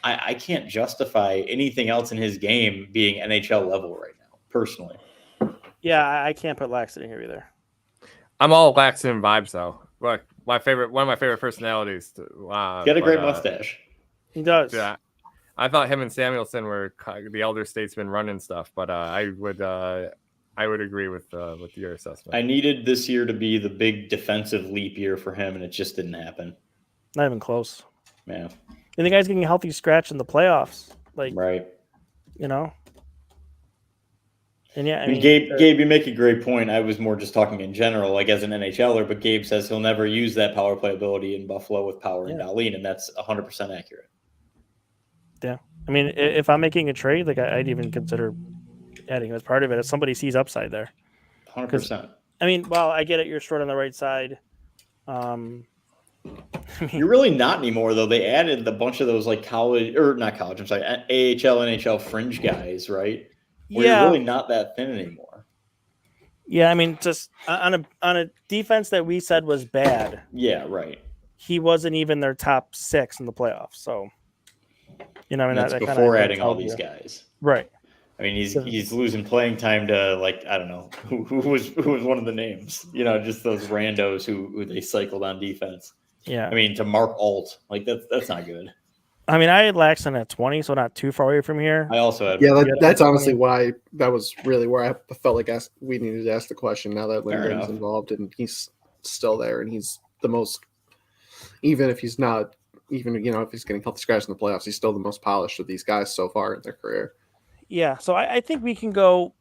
I can't justify anything else in his game being NHL level right now, personally. Yeah, I can't put Laxton in here either. I'm all Laxton vibes though. One of my favorite personalities. Got a great mustache. He does. Yeah, I thought him and Samuelson were the elder statesman running stuff, but I would agree with your assessment. I needed this year to be the big defensive leap year for him, and it just didn't happen. Not even close. Yeah. And the guy's getting a healthy scratch in the playoffs. Right. And yeah, I mean, Gabe, you make a great point. I was more just talking in general, as an NHLer, but Gabe says he'll never use that power play ability in Buffalo with Power and Dahlin, and that's 100% accurate. Yeah. I mean, if I'm making a trade, I'd even consider adding him as part of it if somebody sees upside there. 100%. I mean, well, I get it. You're short on the right side. You're really not anymore, though. They added a bunch of those AHL, NHL fringe guys, right? Where you're really not that thin anymore. Yeah, I mean, just on a defense that we said was bad. Yeah, right. He wasn't even their top 6 in the playoffs. So, that's before adding all these guys, right? I mean, he's losing playing time to I don't know who was one of the names, just those randos who they cycled on defense. Yeah, I mean, to Mark Alt, that's not good. I mean, I had Laxton at 20, so not too far away from here. I also had that's honestly why that was really where I felt like we needed to ask the question. Now that Lindgren's involved and he's still there, and he's the most, even if he's not, even if he's getting healthy scratch in the playoffs, he's still the most polished of these guys so far in their career. Yeah, so I think we can go.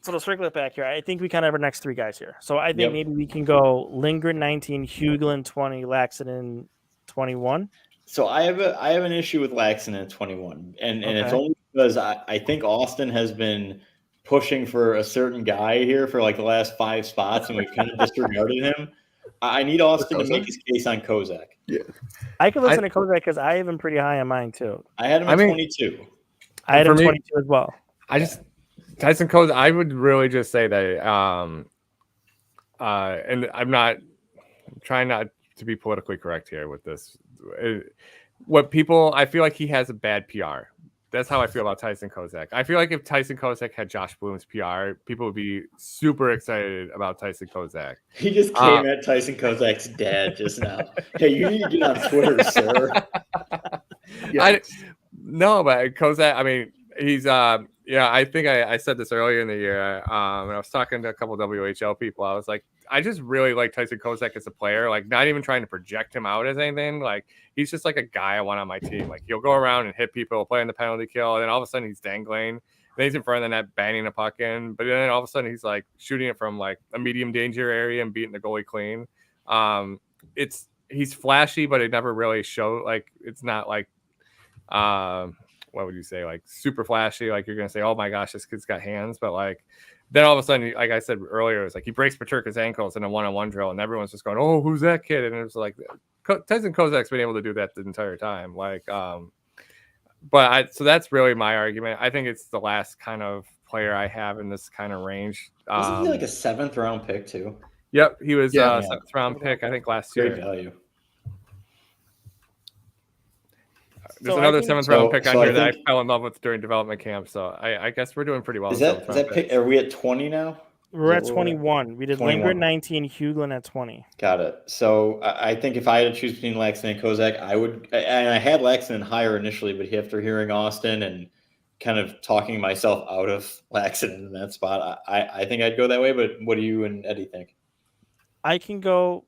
So to circle it back here, I think we kind of have our next 3 guys here. So I think maybe we can go Lindgren 19, Hugon 20, Laxton 21. So I have an issue with Laxton at 21, and it's only because I think Austin has been pushing for a certain guy here for the last 5 spots, and we've kind of disregarded him. I need Austin to make his case on Kozak. Yeah, I could listen to Kozak because I have him pretty high on mine too. I had him at 22. I had him 22 as well. Tyson Kozak, I would really just say that, and I'm trying not to be politically correct here with this. I feel like he has a bad PR. That's how I feel about Tyson Kozak. I feel like if Tyson Kozak had Josh Bloom's PR, people would be super excited about Tyson Kozak. He just came at Tyson Kozak's dad just now. Hey, you need to get on Twitter, sir. No, but Kozak, I mean, Yeah, I think I said this earlier in the year. And I was talking to a couple WHL people. I was like, I just really like Tyson Kozak as a player. Like, not even trying to project him out as anything. Like, he's just like a guy I want on my team. Like, he'll go around and hit people, play in the penalty kill, and then all of a sudden he's dangling. Then he's in front of the net, banging a puck in. But then all of a sudden he's like shooting it from like a medium danger area and beating the goalie clean. He's flashy, but it never really showed. Like, it's not like what would you say, like super flashy, like you're gonna say, oh my gosh, this kid's got hands, but like then all of a sudden, like I said earlier, it's like he breaks Peterka's ankles in a one-on-one drill and everyone's just going, oh, who's that kid? And it was like Tyson Kozak's been able to do that the entire time, like so that's really my argument. I think it's the last kind of player I have in this kind of range. Wasn't he like a 7th round pick too? Yep, he was Yeah. 7th round pick, I think, last Great year. value. There's So another I think- 7th round pick on so I here that I think- fell in love with during development camp. So I guess we're doing pretty well. Is in that 7th round pick? picks. Are we at 20 now? We're at Is that where we're at? 21. We did 21. Lindgren 19, Hugon at 20. Got it. So I think if I had to choose between Laxton and Kozak, I would. And I had Laxton higher initially, but after hearing Austin and kind of talking myself out of Laxton in that spot, I think I'd go that way. But what do you and Eddie think? I could go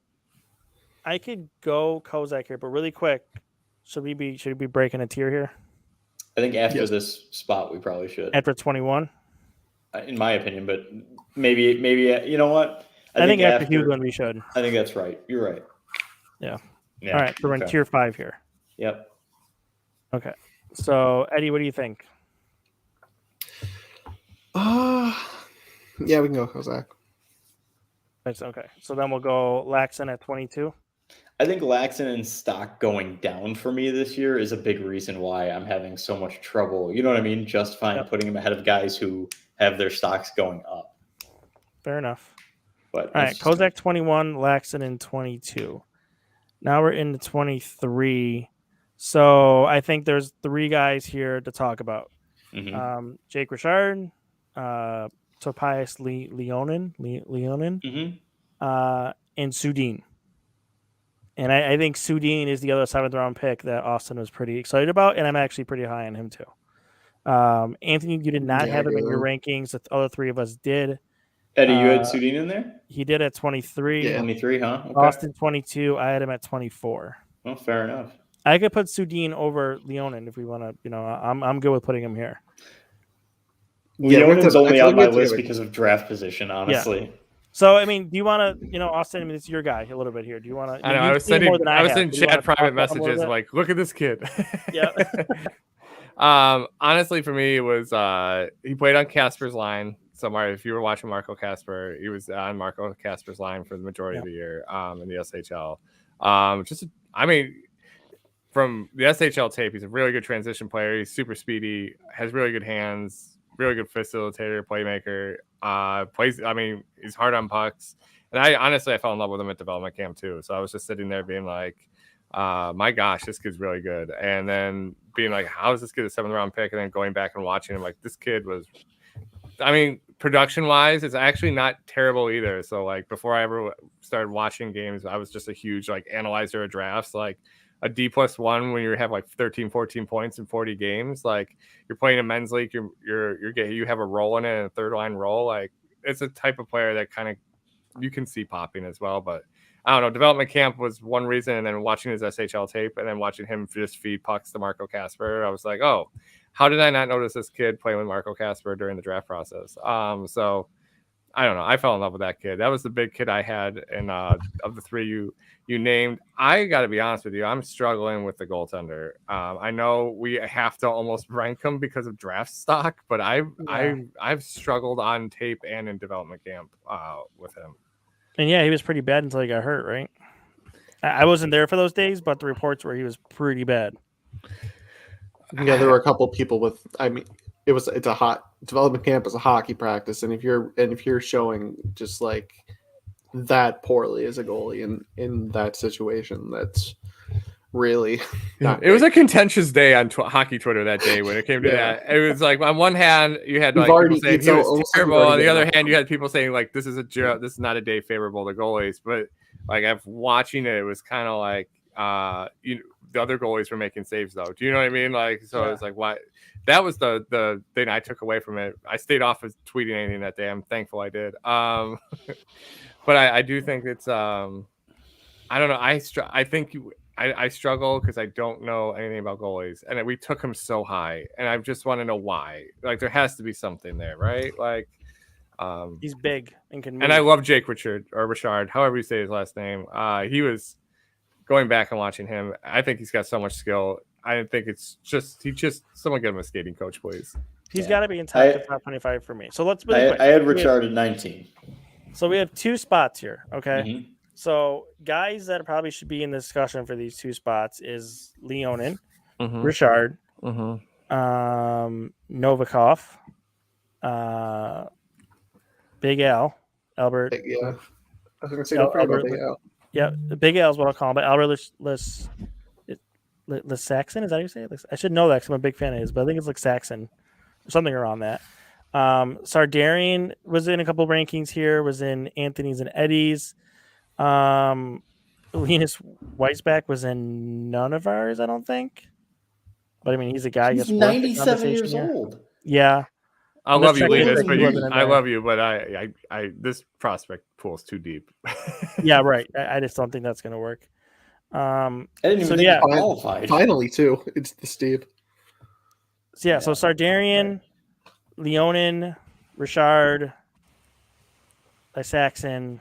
Kozak here, but really quick, should we be breaking a tier here I think after Yes. this spot, we probably should, after 21? in my opinion. But maybe you know what? I think after Hugon we should. I think that's right. You're right. Yeah. Yeah. All right, so we're in okay. tier 5 here. Yep. Okay. So Eddie, what do you think? Yeah, we can go Kozak. Okay. So then we'll go Laxton at 22. I think Laxton and stock going down for me this year is a big reason why I'm having so much trouble. You know what I mean? Justifying putting him ahead of guys who have their stocks going up. Fair enough. But All right, Kozak 21, Laxton in 22. Now we're into 23. So I think there's 3 guys here to talk about. Mm-hmm. Jake Richard, Tobias Leonin, Mm-hmm. and Sudin. And I think Sudin is the other 7th round pick that Austin was pretty excited about, and I'm actually pretty high on him too. Anthony, you did not have him in your rankings. The other 3 of us did. Eddie, you had Sudin in there? He did at 23. Yeah. 23, huh? Okay. Austin 22. I had him at 24. Well, fair enough. I could put Sudin over Leonin if we want to. You know, I'm good with putting him here. Yeah, Leonin's only on my together. list because of draft position, honestly. So I mean, do you want to? Austin. I mean, it's your guy a little bit here. Do you want to? I know. I was sending Chad private messages like, "Look at this kid." Yeah. Honestly, for me, it was he played on Casper's line somewhere. If you were watching Marco Casper, he was on Marco Casper's line for the majority of the year in the SHL. From the SHL tape, he's a really good transition player. He's super speedy, has really good hands, really good facilitator, playmaker. He's hard on pucks. And I fell in love with him at development camp too. So I was just sitting there being like, my gosh, this kid's really good. And then being like, how is this kid a 7th round pick? And then going back and watching him, like, this kid was, production wise, it's actually not terrible either. So like before I ever started watching games, I was just a huge like analyzer of drafts, like a D+1 when you have like 13, 14 points in 40 games. Like you're playing a men's league, you have a role in it, and a 3rd line role. Like it's a type of player that kind of you can see popping as well. But I don't know, development camp was one reason, and then watching his SHL tape and then watching him just feed pucks to Marco Casper, I was like, oh, how did I not notice this kid playing with Marco Casper during the draft process? So I don't know. I fell in love with that kid. That was the big kid I had, and of the 3 you named. I got to be honest with you, I'm struggling with the goaltender. I know we have to almost rank him because of draft stock, but I've struggled on tape and in development camp with him. And yeah, he was pretty bad until he got hurt, right? I wasn't there for those days, but the reports were he was pretty bad. Yeah, there were a couple people with. It's a hot development camp is a hockey practice, and if you're showing just like that poorly as a goalie in that situation, that's really not it was a contentious day on hockey Twitter that day when it came to that. It was like on one hand you had like people saying he was terrible, on the other hand you had people saying like this is not a day favorable to goalies. But like after watching it, it was kind of like the other goalies were making saves though. Do you know what I mean? Like, so Yeah. it's like, why? That was the thing I took away from it. I stayed off of tweeting anything that day. I'm thankful I did. But I do think it's I don't know. I think I struggle because I don't know anything about goalies, and we took him so high, and I just want to know why. Like, there has to be something there, right? Like, He's big and can move. and I love Jake Richard, however you say his last name. He was going back and watching him. I think he's got so much skill. I think it's just someone get him a skating coach, please. He's Yeah. got to be in top 25 for me. So let's really quick. I had Richard at 19. So we have 2 spots here. Okay. Mhm. So guys that probably should be in the discussion for these 2 spots is Leonin, Mm-hmm. Richard, Mm-hmm. Novikov, Big Al, Albert. Yeah, I was gonna say don't forget about Big Al. Yeah, Big Al is what I'll call him, but Albert Saxon, is that how you say it? I should know that because I'm a big fan of his, but I think it's like Saxon or something around that. Sardarian was in a couple of rankings here, was in Anthony's and Eddie's. Linus Weisbach was in none of ours, I don't think. But I mean, he's a guy. He's I guess, worth the 97 years conversation here. old. Yeah. I I'm love just you, checking Linus, if but he wasn't in I there. love you, but I this prospect pool's too deep. Yeah, right. I just don't think that's going to work. I didn't even So, think yeah. he qualified. Finally, too, it's the Steve. So Sardarian, Leonin, Richard, Saxon,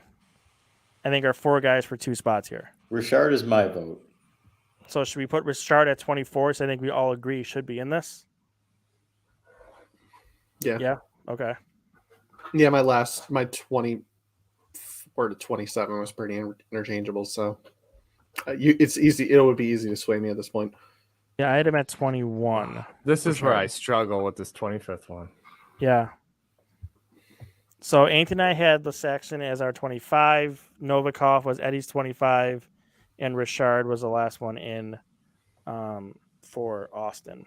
I think are 4 guys for 2 spots here. Richard is my vote. So should we put Richard at 24? So I think we all agree should be in this. Yeah. Okay. Yeah, my 24 to 27 was pretty interchangeable. So it's easy. It would be easy to sway me at this point. Yeah, I had him at 21. This is where sure. I struggle with this 25th one. Yeah. So Anthony and I had the Saxon as our 25. Novikov was Eddie's 25, and Richard was the last one in for Austin.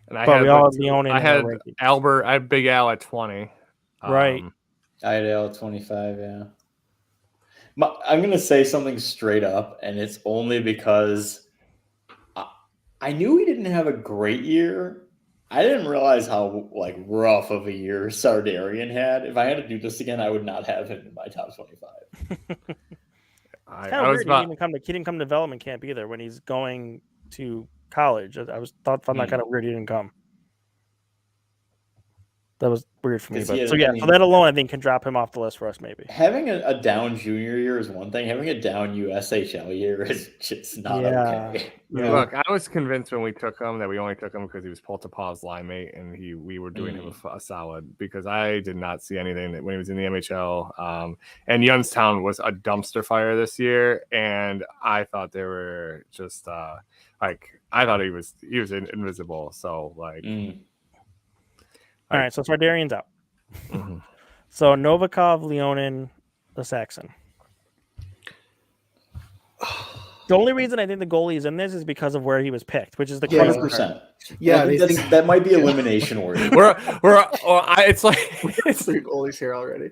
And I But had we all had Leonin. I in our had rankings. Albert. I had Big Al at 20. Right. I had L at 25, yeah. I'm going to say something straight up, and it's only because I knew he didn't have a great year. I didn't realize how rough of a year Sardarian had. If I had to do this again, I would not have him in my top 25. Kind of weird. He didn't come to development camp either when he's going to college. I found that kind of weird. He didn't come. That was weird for me. But so that alone, I think, can drop him off the list for us. Maybe having a down junior year is one thing. Having a down USHL year is just not okay. Yeah. Look, I was convinced when we took him that we only took him because he was Poltipov's line mate, and we were doing him a solid because I did not see anything when he was in the MHL. And Youngstown was a dumpster fire this year, and I thought they were just I thought he was invisible. So All right, so Sardarian's out. Mm-hmm. So Novikov, Leonin, the Saxon. The only reason I think the goalie is in this is because of where he was picked, which is the 100%. Yeah, that might be elimination worthy. It's like it's 3 goalies here already.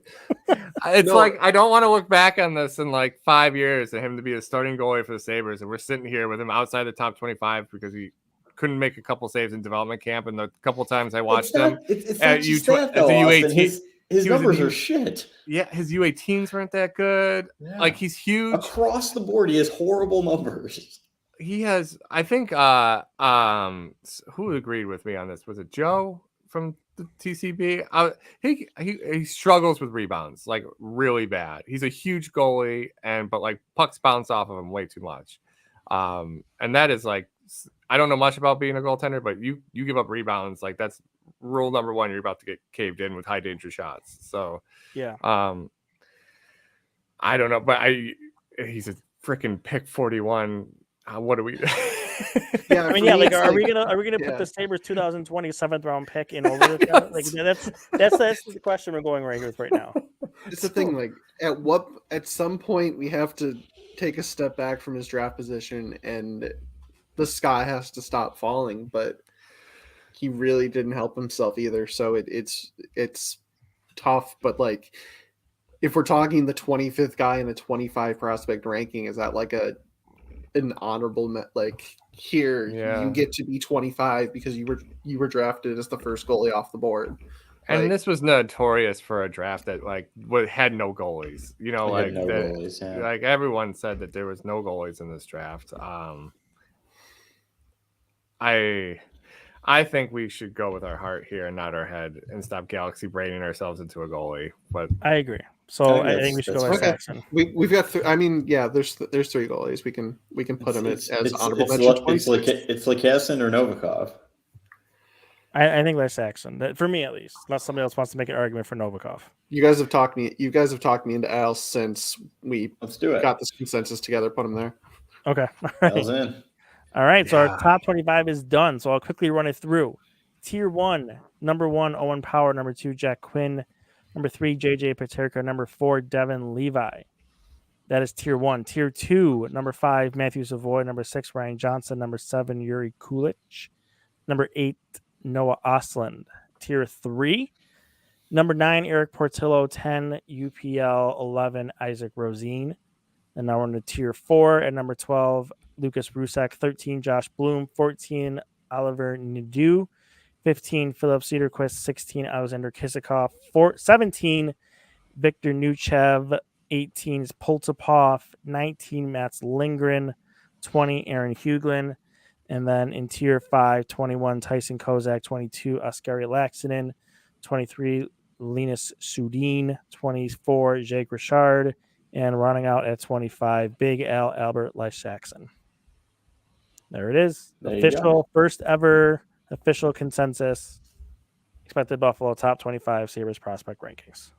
It's like I don't want to look back on this in 5 years and him to be a starting goalie for the Sabres, and we're sitting here with him outside the top 25 because he couldn't make a couple saves in development camp, and the couple times I watched him at U18, his numbers are shit. Yeah, his U18s weren't that good. Yeah. He's huge across the board. He has horrible numbers. He has, I think. Who agreed with me on this? Was it Joe from the TCB? He struggles with rebounds really bad. He's a huge goalie, but pucks bounce off of him way too much, and that is I don't know much about being a goaltender, but you give up rebounds, that's rule number 1. You're about to get caved in with high danger shots. So yeah, I don't know, but he's a freaking pick 41. What do we? Yeah, I mean, are we gonna put the Sabres 2020 7th round pick in over this guy? That's the question we're going right here with right now. It's the thing. At some point we have to take a step back from his draft position and the sky has to stop falling, but he really didn't help himself either. So it's tough, but if we're talking the 25th guy in a 25 prospect ranking, is that an honorable here Yeah. you get to be 25 because you were drafted as the first goalie off the board. And this was notorious for a draft that had no goalies. You know, They had no goalies, yeah. like everyone said that there was no goalies in this draft. I think we should go with our heart here and not our head and stop galaxy braining ourselves into a goalie. But I agree. So I think we should go with okay. Saxon. We've got there's 3 goalies. We can put them as honorable mentions. mentions. It's Lakassin or Novikov. I think that's Saxon. For me, at least. Unless somebody else wants to make an argument for Novikov. You guys have talked me into Al since we Let's do it. got this consensus together. Put him there. Okay. Al's in. All right. So our top 25 is done. So I'll quickly run it through. Tier 1, number 1, Owen Power. Number 2, Jack Quinn. Number 3, JJ Paterka. Number 4, Devin Levi. That is tier 1. Tier 2, number 5, Matthew Savoy. Number 6, Ryan Johnson. Number 7, Yuri Kulich. Number 8, Noah Ostlund. Tier 3, number 9, Eric Portillo. 10, UPL. 11, Isaac Rosine. And now we're into tier 4 at number 12, Lucas Rusak. 13, Josh Bloom. 14, Oliver Nadeau. 15, Philip Cedarquist. 16, Alexander Kissakov. 17, Victor Nuchev. 18 is Poltipov. 19, Mats Lindgren. 20, Aaron Hugon. And then in tier 5, 21, Tyson Kozak. 22, Oskari Laxinen. 23, Linus Sudin. 24, Jake Richard. And running out at 25, Big Al Albert Lysaxon. There it is. First ever official consensus. Expected Buffalo top 25 Sabres prospect rankings.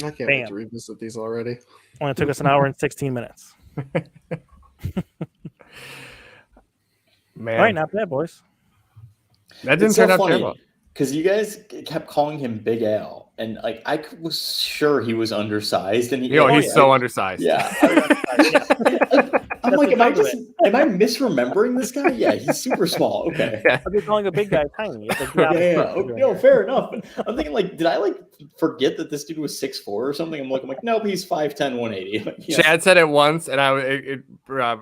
I can't wait to revisit these already. Only took us an hour and 16 minutes. Man. All right, not bad, boys. That didn't turn out terrible. Because you guys kept calling him Big Al, and I was sure he was undersized, and he's so undersized. Yeah, I'm like, am I misremembering this guy? Yeah, he's super small. Okay, I've been calling a big guy tiny. It's fair enough. But I'm thinking, did I forget that this dude was 6'4" or something? I'm like, nope, he's 5'10", 180. Chad said it once, and it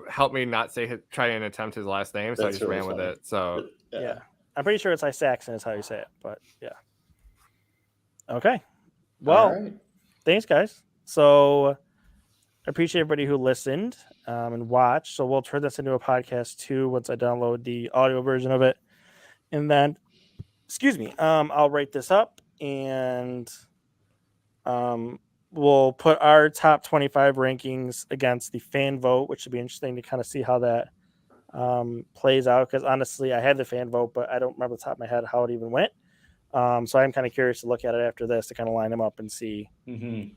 helped me not try and attempt his last name, so I just ran with it. So yeah. I'm pretty sure it's Saxon is how you say it, but yeah. Okay. Well, Thanks, guys. So I appreciate everybody who listened and watched. So we'll turn this into a podcast too once I download the audio version of it. And then, I'll write this up and we'll put our top 25 rankings against the fan vote, which should be interesting to kind of see how that plays out, because honestly I had the fan vote, but I don't remember the top of my head how it even went. So I'm kind of curious to look at it after this to kind of line them up and see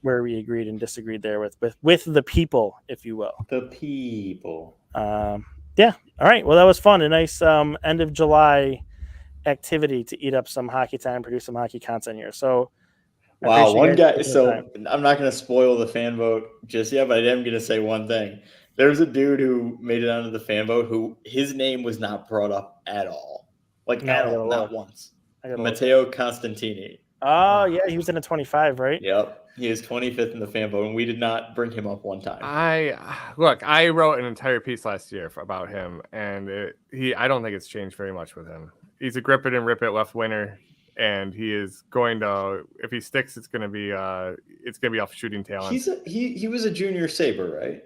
where we agreed and disagreed there with the people, if you will. The people. Yeah. All right. Well, that was fun. A nice end of July activity to eat up some hockey time, produce some hockey content here. So wow, one guy. So I'm not going to spoil the fan vote just yet, but I am going to say one thing. There's a dude who made it onto the fan vote who his name was not brought up at all. Not once. Matteo Constantini. Oh, yeah. He was in a 25, right? Yep. He is 25th in the fan vote, and we did not bring him up one time. I wrote an entire piece last year about him, and I don't think it's changed very much with him. He's a grip it and rip it left winger, and he is going to, if he sticks, it's going to be off shooting talent. He was a junior Sabre, right?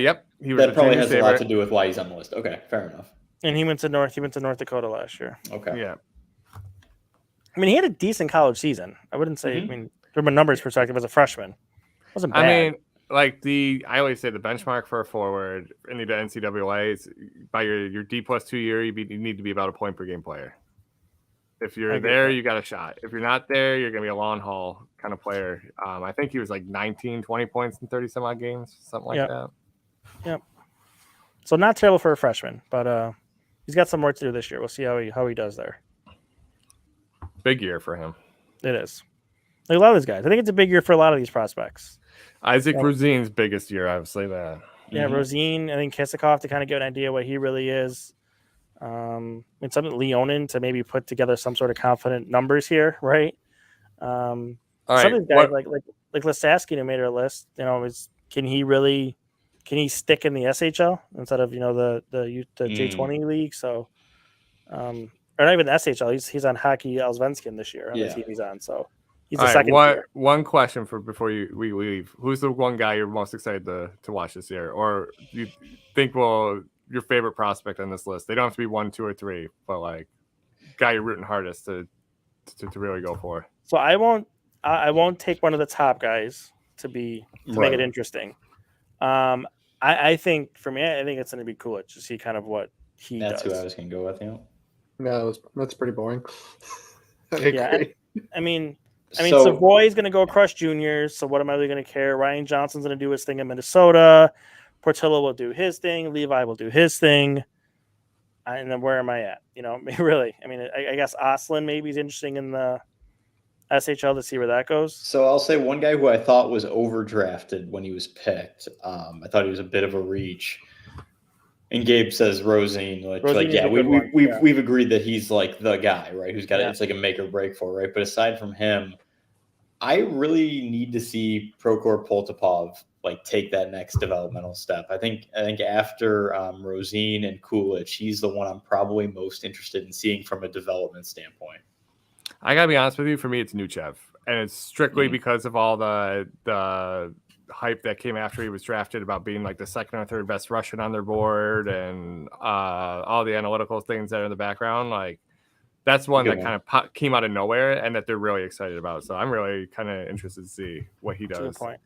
Yep. That probably has a lot to do with why he's on the list. Okay, fair enough. And he went to North Dakota last year. Okay. Yeah. I mean, he had a decent college season. I wouldn't say. I mean, from a numbers perspective, as a freshman, wasn't bad. I mean, I always say the benchmark for a forward in the NCAA is by your D+2 year, you need to be about a point per game player. If you're there, you got a shot. If you're not there, you're going to be a long haul kind of player. I think he was 19, 20 points in 30 some odd games, something like that. Yep. So not terrible for a freshman, but he's got some work to do this year. We'll see how he does there. Big year for him. It is. Like a lot of these guys. I think it's a big year for a lot of these prospects. Isaac Rosine's biggest year, I would say that. Yeah, Rosine, I think Kissakov to kind of get an idea what he really is. And something Leonin to maybe put together some sort of confident numbers here, right? Some of these guys like Lasaskin who made our list, can he really can he stick in the SHL instead of the J20 league? So, or not even the SHL. He's on Hockey Allsvenskan this year on the team he's on. So he's a second tier. One question before we leave: who's the one guy you're most excited to watch this year, or you think your favorite prospect on this list? They don't have to be 1, 2, or 3, but like guy you're rooting hardest to really go for. So I won't take one of the top guys to make it interesting. I think for me, I think it's going to be Kulik to see kind of what he does. That's who I was going to go with. Yeah, that's pretty boring. I mean, Savoy is going to go across juniors. So what am I really going to care? Ryan Johnson's going to do his thing in Minnesota. Portillo will do his thing. Levi will do his thing. And then where am I at? Really? I mean, I guess Oslin maybe is interesting in the SHL to see where that goes. So I'll say one guy who I thought was overdrafted when he was picked. I thought he was a bit of a reach. And Gabe says Rosine. We've agreed that he's like the guy, right? Who's got it's like a make or break for, right? But aside from him, I really need to see Prokhor Poltipov like take that next developmental step. I think after Rosine and Kulich, he's the one I'm probably most interested in seeing from a development standpoint. I gotta be honest with you. For me, it's Nuchev, and it's strictly because of all the hype that came after he was drafted about being like the second or third best Russian on their board, and all the analytical things that are in the background. Like that's one that kind of came out of nowhere, and that they're really excited about. So I'm really kind of interested to see what he does. That's a good point.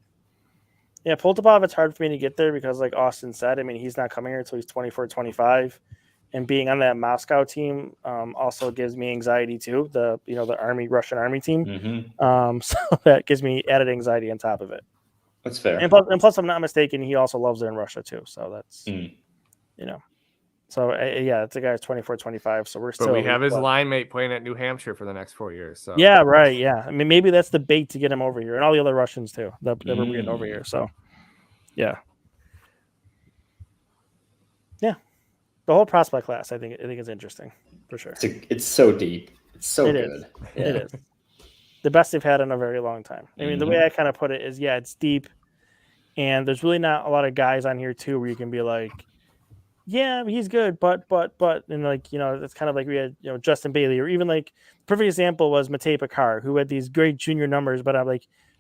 Yeah, Poltipov, it's hard for me to get there because, like Austin said, I mean, he's not coming here until he's 24, 25. And being on that Moscow team also gives me anxiety too. The Russian Army team. Mm-hmm. So that gives me added anxiety on top of it. That's fair. And plus, I'm not mistaken, he also loves it in Russia too. So that's So it's a guy's 24, 25. So we're still. But we have his line mate playing at New Hampshire for the next 4 years. So yeah, right. Yeah, I mean maybe that's the bait to get him over here, and all the other Russians too that we're getting over here. So yeah. The whole prospect class, I think is interesting for sure. It's so deep. It's so it good. Is. Yeah. It is the best they've had in a very long time. I mean, the way I kind of put it is, it's deep, and there's really not a lot of guys on here too where you can be like, yeah, he's good, but, and like it's kind of like we had Justin Bailey, or even like perfect example was Matej Pekar, who had these great junior numbers, but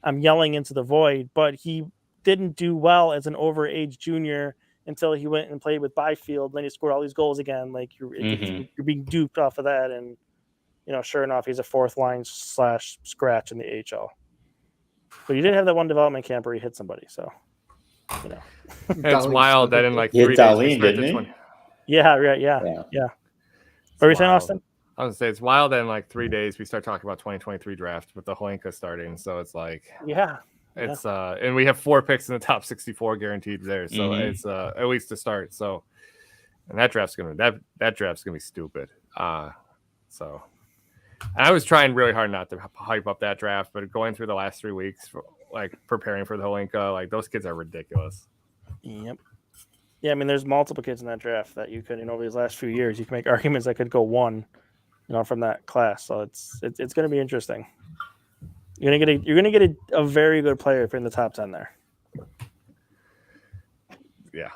I'm yelling into the void, but he didn't do well as an overage junior until he went and played with Byfield. Then he scored all these goals again. Like you're being duped off of that. And, sure enough, he's a fourth line / scratch in the AHL. But he did have that one development camp where he hit somebody. So, it's wild that in like 3 days. Darlene, didn't he? Yeah, right. Yeah. What were you saying, Austin? I was going to say it's wild that in like 3 days we start talking about 2023 draft with the Holinka starting. So it's like, it's and we have 4 picks in the top 64 guaranteed there, so it's at least a start. So, and that draft's gonna be stupid. So, and I was trying really hard not to hype up that draft, but going through the last 3 weeks, like preparing for the Holinka, like those kids are ridiculous. Yep. Yeah, I mean, there's multiple kids in that draft that you could, over these last few years, you can make arguments that could go one, from that class. So it's going to be interesting. You're gonna get a very good player if you're in the top 10 there. Yeah.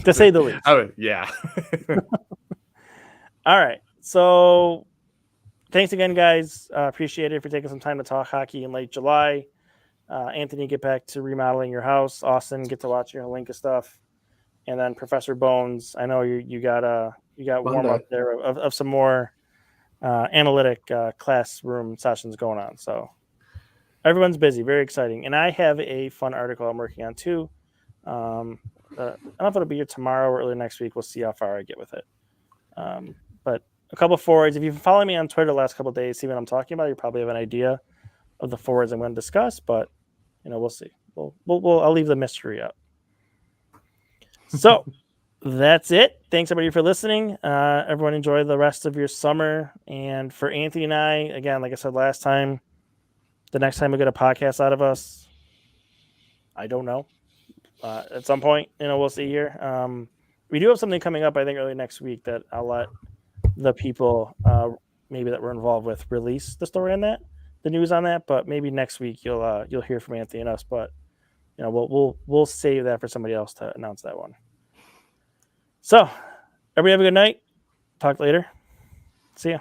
To say the least. Yeah. All right. So thanks again, guys. Appreciate it for taking some time to talk hockey in late July. Anthony, get back to remodeling your house. Austin, get to watch your Holinka stuff. And then Professor Bones, I know you got warm up there of some more analytic classroom sessions going on. So everyone's busy, very exciting. And I have a fun article I'm working on too. I don't know if it'll be here tomorrow or early next week. We'll see how far I get with it. But a couple of forwards, if you've been following me on Twitter the last couple of days, see what I'm talking about, you probably have an idea of the forwards I'm going to discuss, but we'll see. I'll leave the mystery up. So that's it. Thanks everybody for listening. Everyone enjoy the rest of your summer. And for Anthony and I, again, like I said last time, the next time we get a podcast out of us, I don't know. At some point, we'll see here. We do have something coming up, I think, early next week that I'll let the people maybe that we're involved with release the story on that, the news on that. But maybe next week you'll hear from Anthony and us. But we'll save that for somebody else to announce that one. So, everybody have a good night. Talk later. See ya.